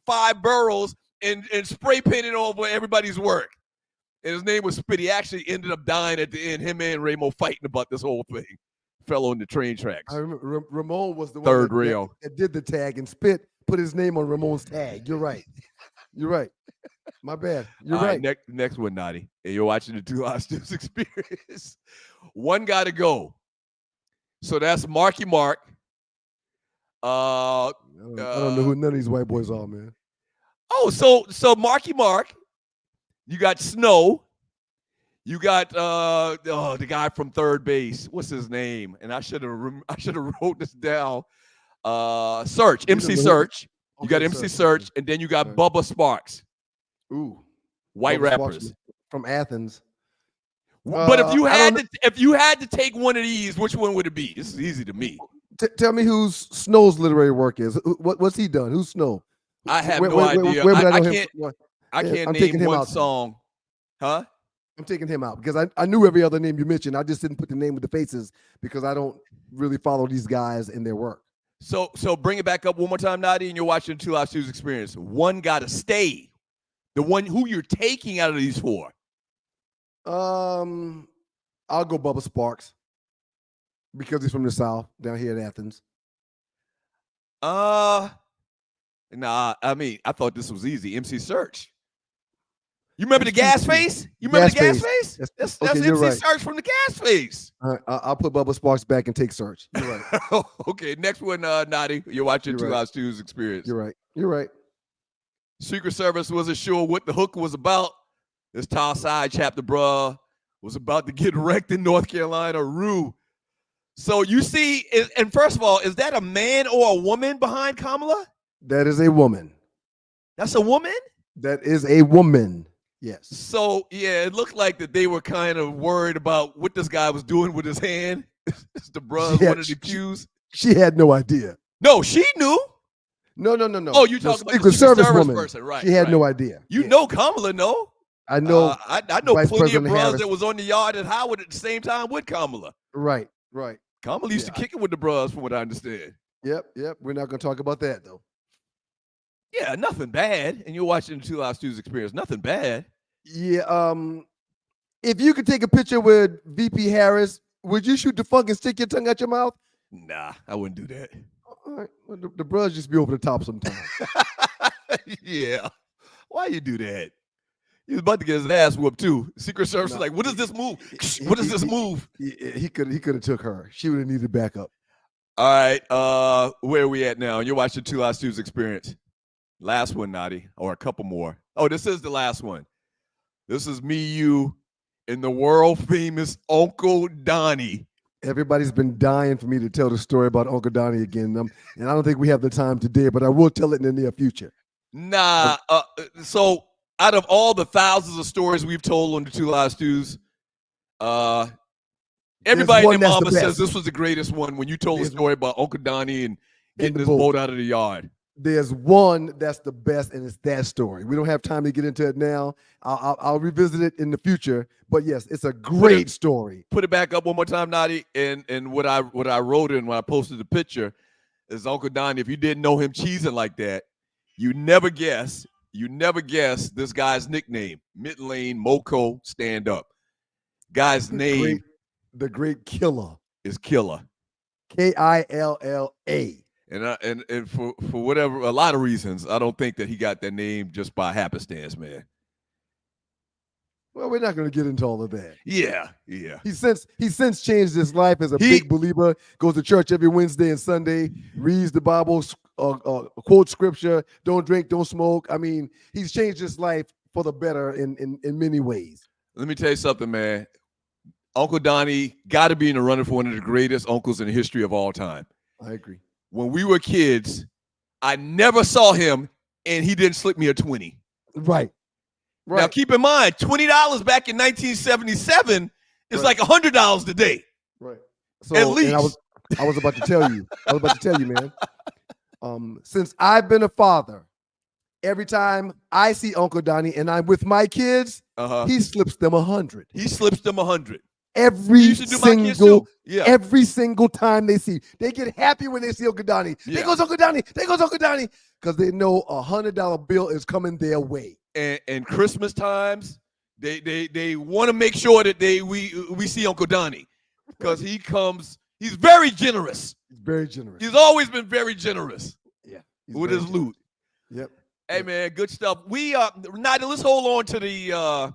S2: 5 boroughs and spray painted over everybody's work. And his name was Spit. He actually ended up dying at the end. Him and Ramo fighting about this whole thing. Fell on the train tracks.
S3: I remember Ramon was the
S2: Third
S3: one
S2: rail
S3: that did the tag, and Spit put his name on Ramon's tag. You're right. You're right. My bad. You're right.
S2: Next one, Naughty. And you're watching the Two Hot Stews Experience. One got to go. So that's Marky Mark.
S3: I don't know who none of these white boys are, man.
S2: Oh, so Marky Mark. You got Snow. You got the guy from third base. What's his name? And I should have wrote this down. Search, MC Search. You got MC Search, and then you got Bubba Sparks.
S3: Ooh,
S2: white
S3: Bubba
S2: rappers
S3: Sparks from Athens.
S2: But if you had to take one of these, which one would it be? This is easy to me.
S3: Tell me who Snow's literary work is. What's he done? Who's Snow?
S2: I have no idea. I can't name one song. Huh?
S3: I'm taking him out because I knew every other name you mentioned. I just didn't put the name with the faces because I don't really follow these guys and their work.
S2: So bring it back up one more time, Naughty, and you're watching Two Live Stews Experience. One got to stay. The one who you're taking out of these four.
S3: I'll go Bubba Sparks because he's from the South down here in Athens.
S2: Nah, I mean, I thought this was easy. MC Search. You remember the gas face? You remember the gas face? That's MC right. Search from the gas face.
S3: All right, I'll put Bubba Sparks back and take Search. You're right.
S2: Okay, next one, Naughty. You're watching Two Live Stews Experience.
S3: You're right. You're right.
S2: Secret Service wasn't sure what the hook was about. This Tall Side chapter, bruh, was about to get wrecked in North Carolina. Rue. So you see, and first of all, is that a man or a woman behind Kamala?
S3: That is a woman.
S2: That's a woman?
S3: That is a woman. Yes.
S2: So, yeah, it looked like that they were kind of worried about what this guy was doing with his hand. The bruh wanted to accuse.
S3: She had no idea.
S2: No, she knew.
S3: No.
S2: Oh, you talking about the Secret Service woman. Person, right?
S3: She had no idea.
S2: You know Kamala, no?
S3: I know.
S2: I know plenty of bros that was on the yard at Howard at the same time with Kamala.
S3: Right.
S2: Kamala used to kick it with the bros, from what I understand.
S3: Yep. We're not going to talk about that, though.
S2: Yeah, nothing bad. And you're watching the Two Live Stews Experience. Nothing bad.
S3: Yeah. If you could take a picture with VP Harris, would you shoot the fuck and stick your tongue out your mouth?
S2: Nah, I wouldn't do that.
S3: All right. Well, the bros just be over the top sometimes.
S2: Yeah. Why you do that? He was about to get his ass whooped too. Secret Service was like, "What is this move? What is this move?"
S3: He could have took her. She would have needed backup.
S2: All right. Where are we at now? You're watching Two Live Stews Experience. Last one, Naughty, or a couple more. Oh, this is the last one. This is me, you, and the world famous Uncle Donnie.
S3: Everybody's been dying for me to tell the story about Uncle Donnie again, and I don't think we have the time today, but I will tell it in the near future.
S2: Nah. So out of all the thousands of stories we've told on the Two Live Stews, everybody in their mama says this was the greatest one when you told the story about Uncle Donnie and getting his boat out of the yard.
S3: There's one that's the best, and it's that story. We don't have time to get into it now. I'll revisit it in the future. But yes, it's a great story.
S2: Put it back up one more time, Naughty. And what I wrote in when I posted the picture is Uncle Donnie. If you didn't know him cheesing like that, you never guess this guy's nickname. Mid lane, Moco, stand up. Guy's name,
S3: the great Killer,
S2: is Killer.
S3: Killa.
S2: And for whatever, a lot of reasons, I don't think that he got that name just by happenstance, man.
S3: Well, we're not going to get into all of that.
S2: Yeah.
S3: He's since changed his life as a big believer. Goes to church every Wednesday and Sunday. Reads the Bible, quotes scripture. Don't drink, don't smoke. I mean, he's changed his life for the better in many ways.
S2: Let me tell you something, man. Uncle Donnie got to be in the running for one of the greatest uncles in the history of all time.
S3: I agree.
S2: When we were kids, I never saw him, and he didn't slip me a 20.
S3: Right.
S2: Now, keep in mind, $20 back in 1977 is like $100 today.
S3: Right. So,
S2: at least.
S3: And I was about to tell you, man. Since I've been a father, every time I see Uncle Donnie and I'm with my kids, he slips them 100.
S2: He slips them 100.
S3: Every single time they see, they get happy when they see Uncle Donnie.
S2: Yeah.
S3: There goes Uncle Donnie. There goes Uncle Donnie. Because they know $100 bill is coming their way.
S2: And Christmas times, they want to make sure that we see Uncle Donnie, because he comes. He's very generous.
S3: He's very generous.
S2: He's always been very generous.
S3: Yeah,
S2: with his loot.
S3: Yep.
S2: Hey man, good stuff. We Nigel, let's hold on to the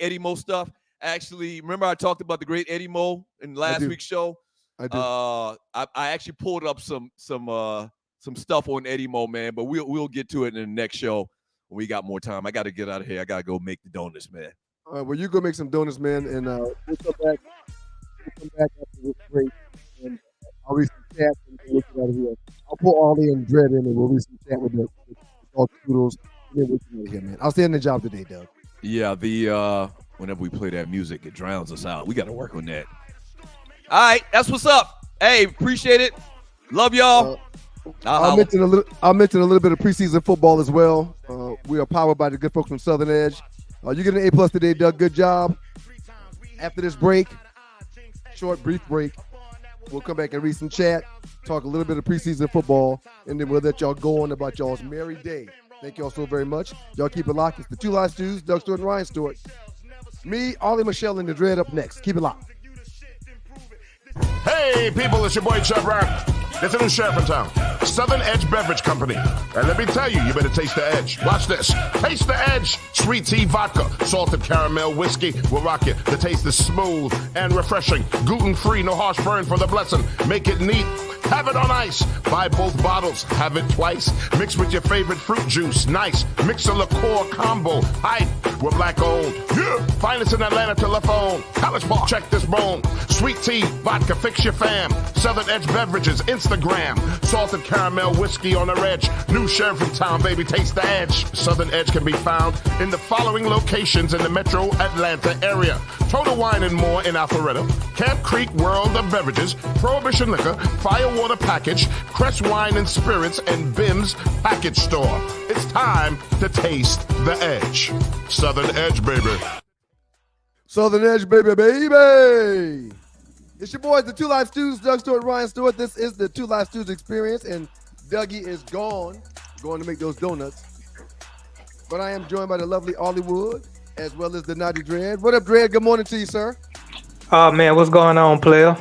S2: Eddie Mo stuff. Actually, remember I talked about the great Eddie Mo in last week's show.
S3: I do.
S2: I actually pulled up some stuff on Eddie Mo, man, but we'll get to it in the next show. We got more time. I got to get out of here. I got to go make the donuts, man.
S3: All right, well, you go make some donuts, man, and we'll come back after this break, and I'll read some chat and we'll get out of here. I'll put Arley and Dread in, and we'll read some chat with the all Toodles, and then we'll get out of here, man. I'll stay on the job today, Doug.
S2: Yeah, whenever we play that music, it drowns us out. We got to work on that. All right, that's what's up. Hey, appreciate it. Love y'all.
S3: I'll mention a little bit of preseason football as well. We are powered by the good folks from Southern Edge. You get an A+ today, Doug. Good job. After this break, brief break, we'll come back and read some chat, talk a little bit of preseason football, and then we'll let y'all go on about y'all's merry day. Thank y'all so very much. Y'all keep it locked. It's the Two Live Stews, Doug Stewart and Ryan Stewart. Me, Arley, Michelle, and the Dread up next. Keep it locked.
S1: Hey, people, it's your boy Chubb Rock. There's a new sheriff in town, Southern Edge Beverage Company. And let me tell you, you better taste the edge. Watch this. Taste the edge. Sweet tea vodka, salted caramel whiskey will rock you. The taste is smooth and refreshing. Gluten-free, no harsh burn for the blessing. Make it neat. Have it on ice. Buy both bottles. Have it twice. Mix with your favorite fruit juice. Nice. Mix a liqueur combo. Hype. We're black owned. Yeah. Finest in Atlanta telephone. College ball. Check this bone. Sweet tea, vodka, fix your fam. Southern Edge Beverages, Instagram. Salted caramel whiskey on the edge. New sheriff in town, baby. Taste the edge. Southern Edge can be found in the following locations in the metro Atlanta area. Total Wine and More in Alpharetta. Camp Creek World of Beverages. Prohibition Liquor. Firewater Package. Crest Wine and Spirits. And Bim's Package Store. It's time to taste the edge. Southern Edge, baby.
S3: Southern Edge, baby. It's your boys, the Two Live Stews, Doug Stewart, Ryan Stewart. This is the Two Live Stews experience, and Dougie is going to make those donuts. But I am joined by the lovely Arleywood, as well as the Naughty Dread. What up, Dread? Good morning to you, sir.
S10: Oh, man, what's going on, player?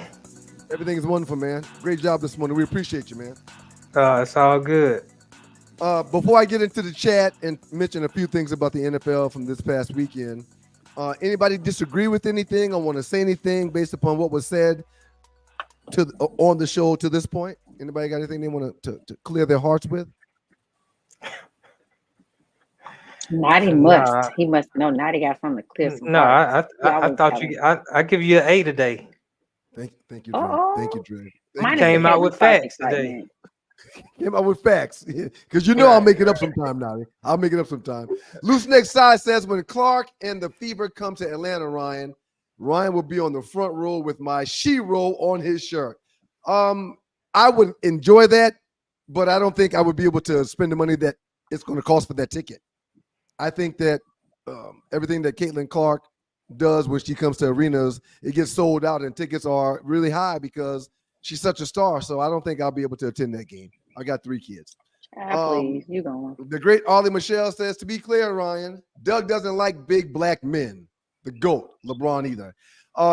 S3: Everything is wonderful, man. Great job this morning. We appreciate you, man.
S10: It's all good.
S3: Before I get into the chat and mention a few things about the NFL from this past weekend, anybody disagree with anything or want to say anything based upon what was said on the show to this point? Anybody got anything they want to clear their hearts with?
S11: Naughty must. He must know. Naughty got something to clear some.
S10: No, I thought you. I give you an A today.
S3: Thank you, Dread. Thank you, Dread.
S10: You came out with facts today.
S3: Came out with facts because you know I'll make it up sometime, Naughty. I'll make it up sometime. Loose Neck Side says when Clark and the Fever come to Atlanta, Ryan will be on the front row with my She-Roll on his shirt. I would enjoy that, but I don't think I would be able to spend the money that it's going to cost for that ticket. I think that everything that Caitlin Clark does when she comes to arenas, it gets sold out and tickets are really high because she's such a star. So I don't think I'll be able to attend that game. I got 3 kids.
S11: Please, you going.
S3: The great Arley Michelle says, to be clear, Ryan, Doug doesn't like big black men. The GOAT, LeBron either.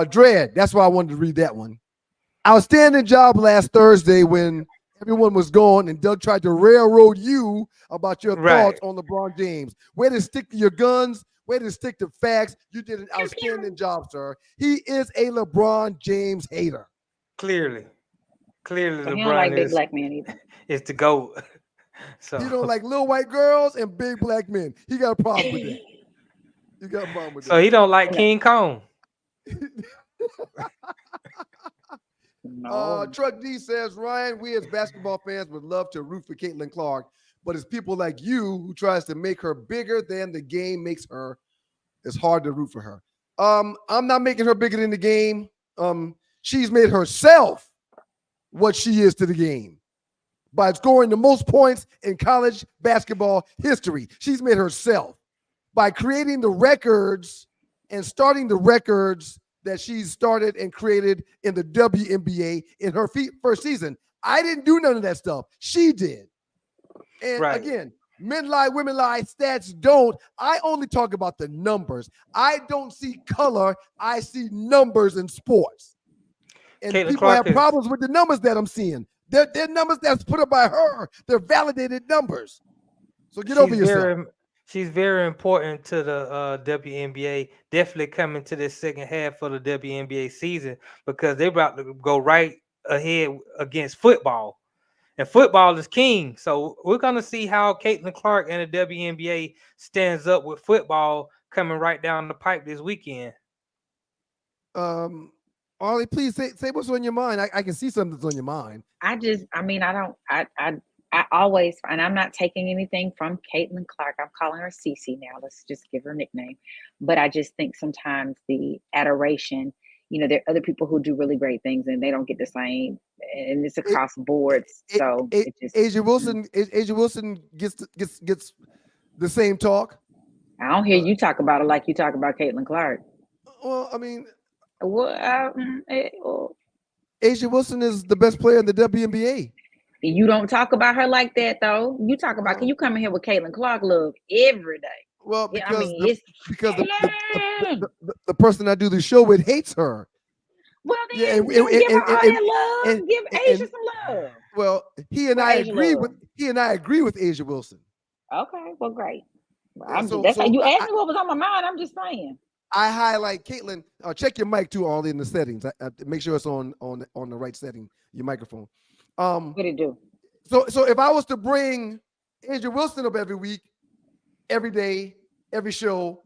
S3: Dread, that's why I wanted to read that one. Outstanding job last Thursday when everyone was gone and Doug tried to railroad you about your thoughts on LeBron James. Way to stick to your guns. Way to stick to facts. You did an outstanding job, sir. He is a LeBron James hater.
S10: Clearly,
S11: So he don't
S10: LeBron
S11: like big black men either.
S10: is the GOAT. So
S3: He don't like little white girls and big black men. He got a problem with that. You got a problem with that.
S10: So he don't like King Kong.
S11: No.
S3: Truck D says, Ryan, we as basketball fans would love to root for Caitlin Clark, but it's people like you who tries to make her bigger than the game makes her. It's hard to root for her. I'm not making her bigger than the game. She's made herself what she is to the game by scoring the most points in college basketball history. She's made herself by creating the records and starting the records that she's started and created in the WNBA in her first season. I didn't do none of that stuff. She did. And again, men lie, women lie, stats don't. I only talk about the numbers. I don't see color. I see numbers in sports. And
S10: Caitlin
S3: people
S10: Clark
S3: have problems with the numbers that I'm seeing. They're numbers that's put up by her. They're validated numbers. So get over yourself.
S10: She's very important to the WNBA. Definitely coming to this second half of the WNBA season because they're about to go right ahead against football. And football is king. So we're going to see how Caitlin Clark and the WNBA stands up with football coming right down the pipe this weekend.
S3: Arlie, please say what's on your mind. I can see something that's on your mind.
S11: I always, and I'm not taking anything from Caitlin Clark. I'm calling her Cece now. Let's just give her a nickname. But I just think sometimes the adoration, there are other people who do really great things and they don't get the same, and it's across boards. So
S3: Asia Wilson gets the same talk.
S11: I don't hear you talk about her like you talk about Caitlin Clark.
S3: Well, I mean,
S11: Asia
S3: Wilson is the best player in the WNBA.
S11: You don't talk about her like that, though. You talk about, can you come in here with Caitlin Clark love every day?
S3: Well, because the person I do the show with hates her.
S11: Well, then give her all that love. Give Asia some love.
S3: Well, he and I agree with Asia Wilson.
S11: Okay, well, great. That's how you asked me what was on my mind. I'm just saying.
S3: I highlight Caitlin. Check your mic too, all in the settings. Make sure it's on the right setting. Your microphone.
S11: What did it do?
S3: So if I was to bring Asia Wilson up every week, every day, every show,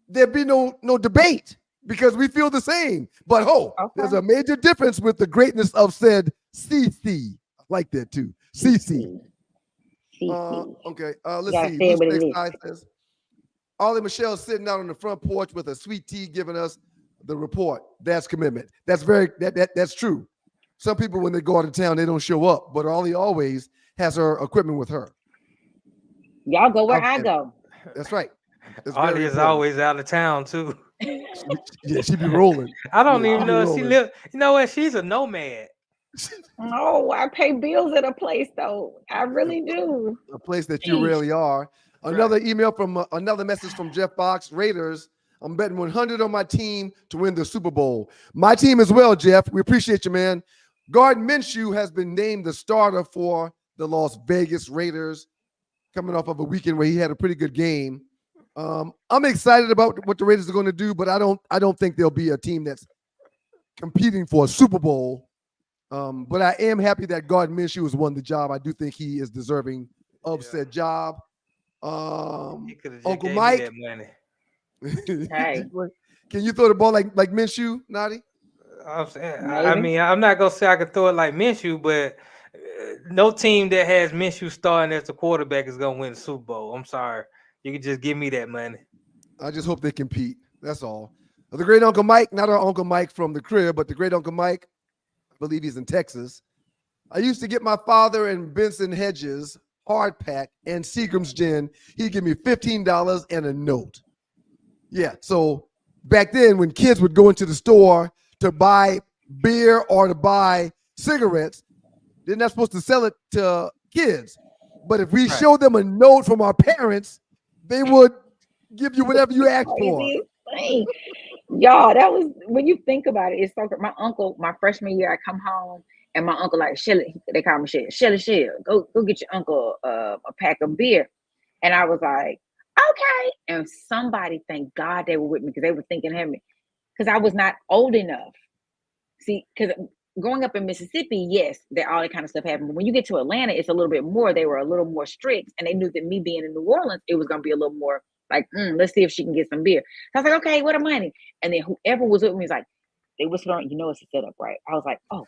S3: there'd be no debate because we feel the same. But there's a major difference with the greatness of said CC. I like that too. CC. Okay. Let's see. Next guy says, Ollie Michelle's sitting out on the front porch with a sweet tea, giving us the report. That's commitment. That's that's true. Some people, when they go out of town, they don't show up, but Ollie always has her equipment with her.
S11: Y'all go where I go.
S3: That's right.
S10: Ollie is always out of town too.
S3: Yeah, she be rolling.
S10: I don't even know if she live. You know what? She's a nomad.
S11: No, I pay bills at a place though. I really do.
S3: A place that you really are. Another email from another message from Jeff Box. Raiders. I'm betting 100 on my team to win the Super Bowl. My team as well, Jeff. We appreciate you, man. Gardner Minshew has been named the starter for the Las Vegas Raiders, coming off of a weekend where he had a pretty good game. I'm excited about what the Raiders are going to do, but I don't think there'll be a team that's competing for a Super Bowl. But I am happy that Gardner Minshew has won the job. I do think he is deserving of said job. Uncle Mike.
S11: Hey.
S3: Can you throw the ball like Minshew, Nadi?
S10: I'm not gonna say I can throw it like Minshew, but no team that has Minshew starting as the quarterback is gonna win the Super Bowl. I'm sorry, you can just give me that money.
S3: I just hope they compete. That's all. The great Uncle Mike, not our Uncle Mike from the crib, but the great Uncle Mike. I believe he's in Texas. I used to get my father and Benson Hedges hard pack and Seagram's gin. He'd give me $15 and a note. Yeah, so back then when kids would go into the store to buy beer or to buy cigarettes, they're not supposed to sell it to kids. But if we showed them a note from our parents, they would give you whatever you asked for.
S11: Y'all, that was when you think about it, it's so good. My uncle, my freshman year, I come home and my uncle like Shelly, they call me Shelly, go get your uncle a pack of beer. And I was like, okay. And somebody, thank God they were with me because they were thinking of me. Because I was not old enough. See, because growing up in Mississippi, yes, that all that kind of stuff happened. But when you get to Atlanta, it's a little bit more. They were a little more strict, and they knew that me being in New Orleans, it was going to be a little more like, let's see if she can get some beer. So I was like, okay, what am money? And then whoever was with me was like, they whispered on, it's a setup, right? I was like, oh,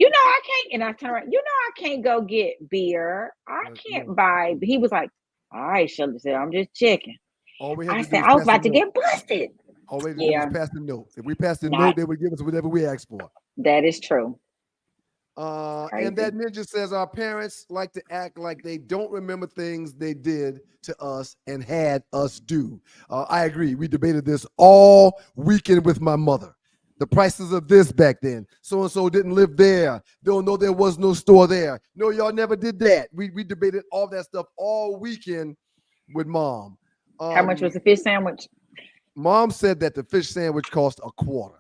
S11: I can't. And I turned around, I can't go get beer. I can't buy. He was like, all right, Shelly said, I'm just checking. I said, I was about to get busted.
S3: All we had to do was pass the note. If we passed the note, they would give us whatever we asked for.
S11: That is true.
S3: And that ninja says our parents like to act like they don't remember things they did to us and had us do. I agree. We debated this all weekend with my mother. The prices of this back then. So-and-so didn't live there. Don't know there was no store there. No, y'all never did that. We debated all that stuff all weekend with mom.
S11: How much was the fish sandwich?
S3: Mom said that the fish sandwich cost $0.25.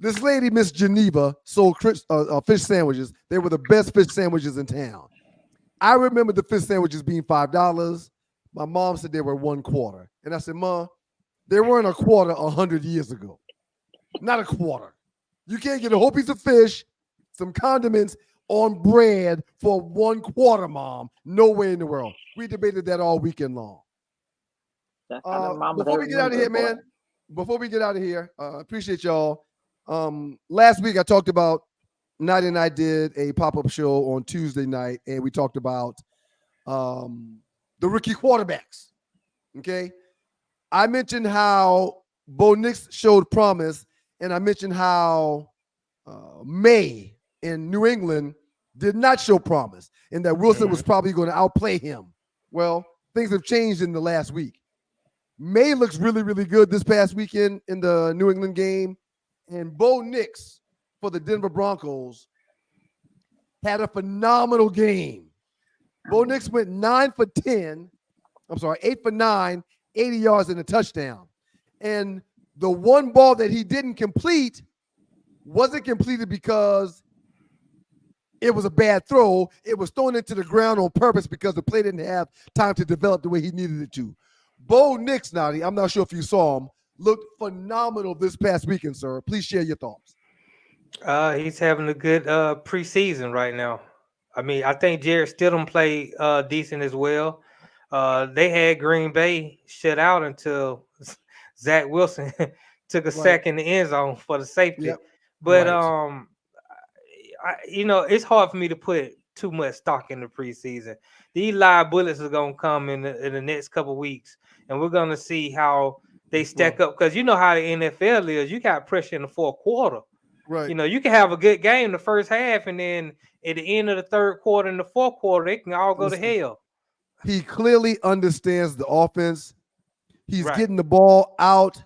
S3: This lady, Miss Geneva, sold fish sandwiches. They were the best fish sandwiches in town. I remember the fish sandwiches being $5. My mom said they were $0.25. And I said, Ma, they weren't $0.25 100 years ago. Not $0.25. You can't get a whole piece of fish, some condiments on bread for $0.25, Mom. No way in the world. We debated that all weekend long. Before we get out of here, man, appreciate y'all. Last week I talked about Night and I did a pop-up show on Tuesday night, and we talked about the rookie quarterbacks. Okay. I mentioned how Bo Nix showed promise, and I mentioned how May in New England did not show promise, and that Wilson was probably going to outplay him. Well, things have changed in the last week. May looks really, really good this past weekend in the New England game. And Bo Nix for the Denver Broncos had a phenomenal game. Bo Nix went 8 for 9, 80 yards and a touchdown. And the one ball that he didn't complete wasn't completed because it was a bad throw. It was thrown into the ground on purpose because the play didn't have time to develop the way he needed it to. Bo Nix, Nadi, I'm not sure if you saw him, looked phenomenal this past weekend, sir. Please share your thoughts.
S10: He's having a good preseason right now. I mean, I think Jared Stidham played decent as well. They had Green Bay shut out until Zach Wilson took a sack in the end zone for the safety.
S3: Yep.
S10: But it's hard for me to put too much stock in the preseason. These live bullets are gonna come in the next couple of weeks, and we're gonna see how they stack up, because you know how the NFL is. You got pressure in the fourth quarter.
S3: Right.
S10: You can have a good game the first half, and then at the end of the third quarter and the fourth quarter, they can all go to hell.
S3: He clearly understands the offense. He's getting the ball out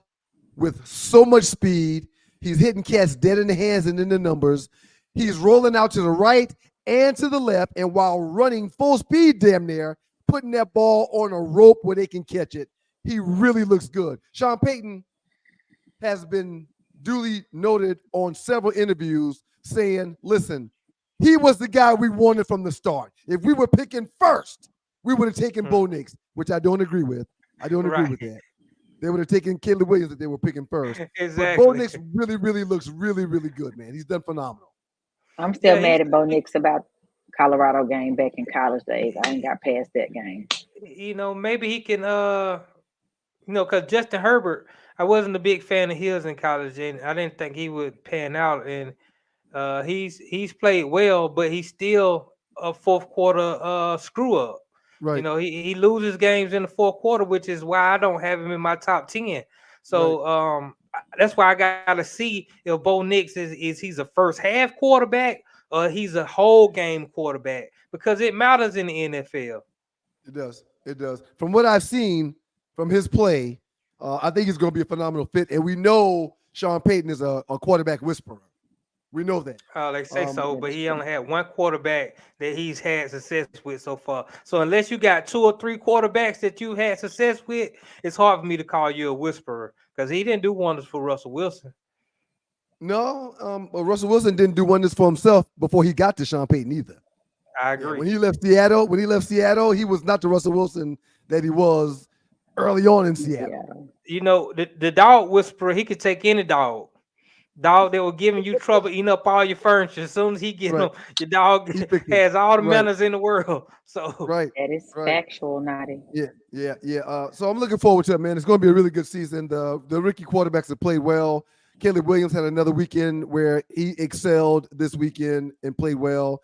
S3: with so much speed. He's hitting cats dead in the hands and in the numbers. He's rolling out to the right and to the left, and while running full speed damn near, putting that ball on a rope where they can catch it. He really looks good. Sean Payton has been duly noted on several interviews saying, listen, he was the guy we wanted from the start. If we were picking first, we would have taken Bo Nix, which I don't agree with. I don't agree with that. They would have taken Caleb Williams if they were picking first.
S10: Exactly.
S3: But Bo Nix really, really looks really, really good, man. He's done phenomenal.
S11: I'm still mad at Bo Nix about Colorado game back in college days. I ain't got past that game.
S10: Maybe he can because Justin Herbert, I wasn't a big fan of his in college, and I didn't think he would pan out. And he's played well, but he's still a fourth quarter screw up.
S3: Right.
S10: He loses games in the fourth quarter, which is why I don't have him in my top 10. So that's why I got to see if Bo Nix is he's a first half quarterback or he's a whole game quarterback, because it matters in the NFL.
S3: It does. It does. From what I've seen from his play, I think he's going to be a phenomenal fit. And we know Sean Payton is a quarterback whisperer. We know that.
S10: They say so, but he only had one quarterback that he's had success with so far. So unless you got 2 or 3 quarterbacks that you had success with, it's hard for me to call you a whisperer, because he didn't do wonders for Russell Wilson.
S3: No, but Russell Wilson didn't do wonders for himself before he got to Sean Payton either.
S10: I agree.
S3: Yeah, when he left Seattle, he was not the Russell Wilson that he was early on in Seattle.
S10: You know, the dog whisperer, he could take any dog. Dog that was giving you trouble eating up all your furniture. As soon as he get him, your dog has all the manners in the world. So
S11: that is factual, Naughty.
S3: Yeah. So I'm looking forward to it, man. It's going to be a really good season. The rookie quarterbacks have played well. Caleb Williams had another weekend where he excelled this weekend and played well.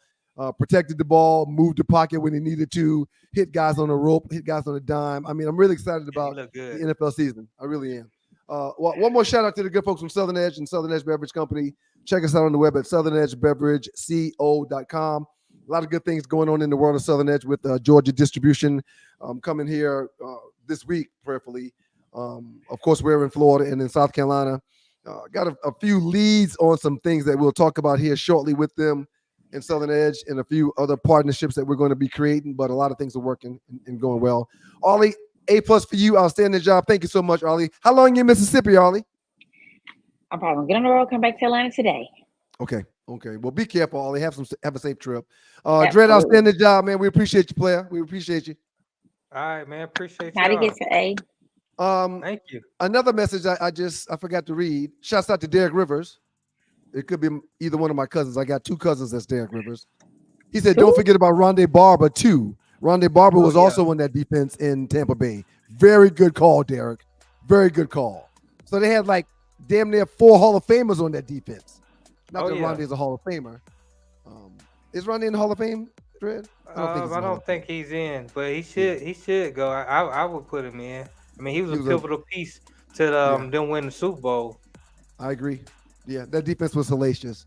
S3: Protected the ball, moved the pocket when he needed to, hit guys on the rope, hit guys on the dime. I mean, I'm really excited about the NFL season. I really am. One more shout out to the good folks from Southern Edge and Southern Edge Beverage Company. Check us out on the web at southernedgebeverageco.com. A lot of good things going on in the world of Southern Edge with Georgia distribution coming here this week, prayerfully. Of course, we're in Florida and in South Carolina. Got a few leads on some things that we'll talk about here shortly with them in Southern Edge and a few other partnerships that we're going to be creating, but a lot of things are working and going well. Arley, A+ for you. Outstanding job. Thank you so much, Arley. How long you in Mississippi, Arley?
S11: I'm probably going to get on the road, come back to Atlanta today.
S3: Okay. Well, be careful, Arley. Have a safe trip. Dred, outstanding job, man. We appreciate you, player. We appreciate you.
S10: All right, man. Appreciate you.
S11: How to get to A?
S10: Thank you.
S3: Another message I forgot to read. Shouts out to Derek Rivers. It could be either one of my cousins. I got two cousins that's Derek Rivers. He said, don't forget about Rondé Barber, too. Rondé Barber was also on that defense in Tampa Bay. Very good call, Derek. Very good call. So they had like damn near 4 Hall of Famers on that defense. Not that Rondé is a Hall of Famer. Is Rondé in the Hall of Fame, Dred?
S10: I don't think he's in, but he should go. I would put him in. I mean, he was a pivotal piece to them win the Super Bowl.
S3: I agree. Yeah, that defense was hellacious.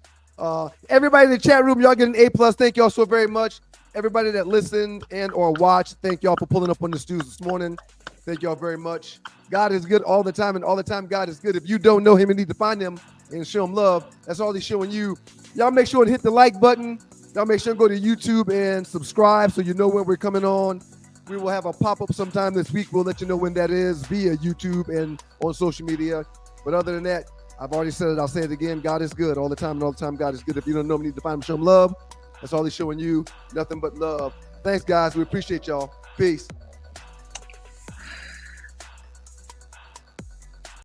S3: Everybody in the chat room, y'all get an A+. Thank y'all so very much. Everybody that listened and or watched, thank y'all for pulling up on the stews this morning. Thank y'all very much. God is good all the time, and all the time God is good. If you don't know him and need to find him and show him love, that's all he's showing you. Y'all make sure to hit the like button. Y'all make sure to go to YouTube and subscribe so you know when we're coming on. We will have a pop-up sometime this week. We'll let you know when that is via YouTube and on social media. But other than that, I've already said it. I'll say it again. God is good all the time, and all the time God is good. If you don't know him, you need to find him, show him love. That's all he's showing you. Nothing but love. Thanks, guys. We appreciate y'all. Peace.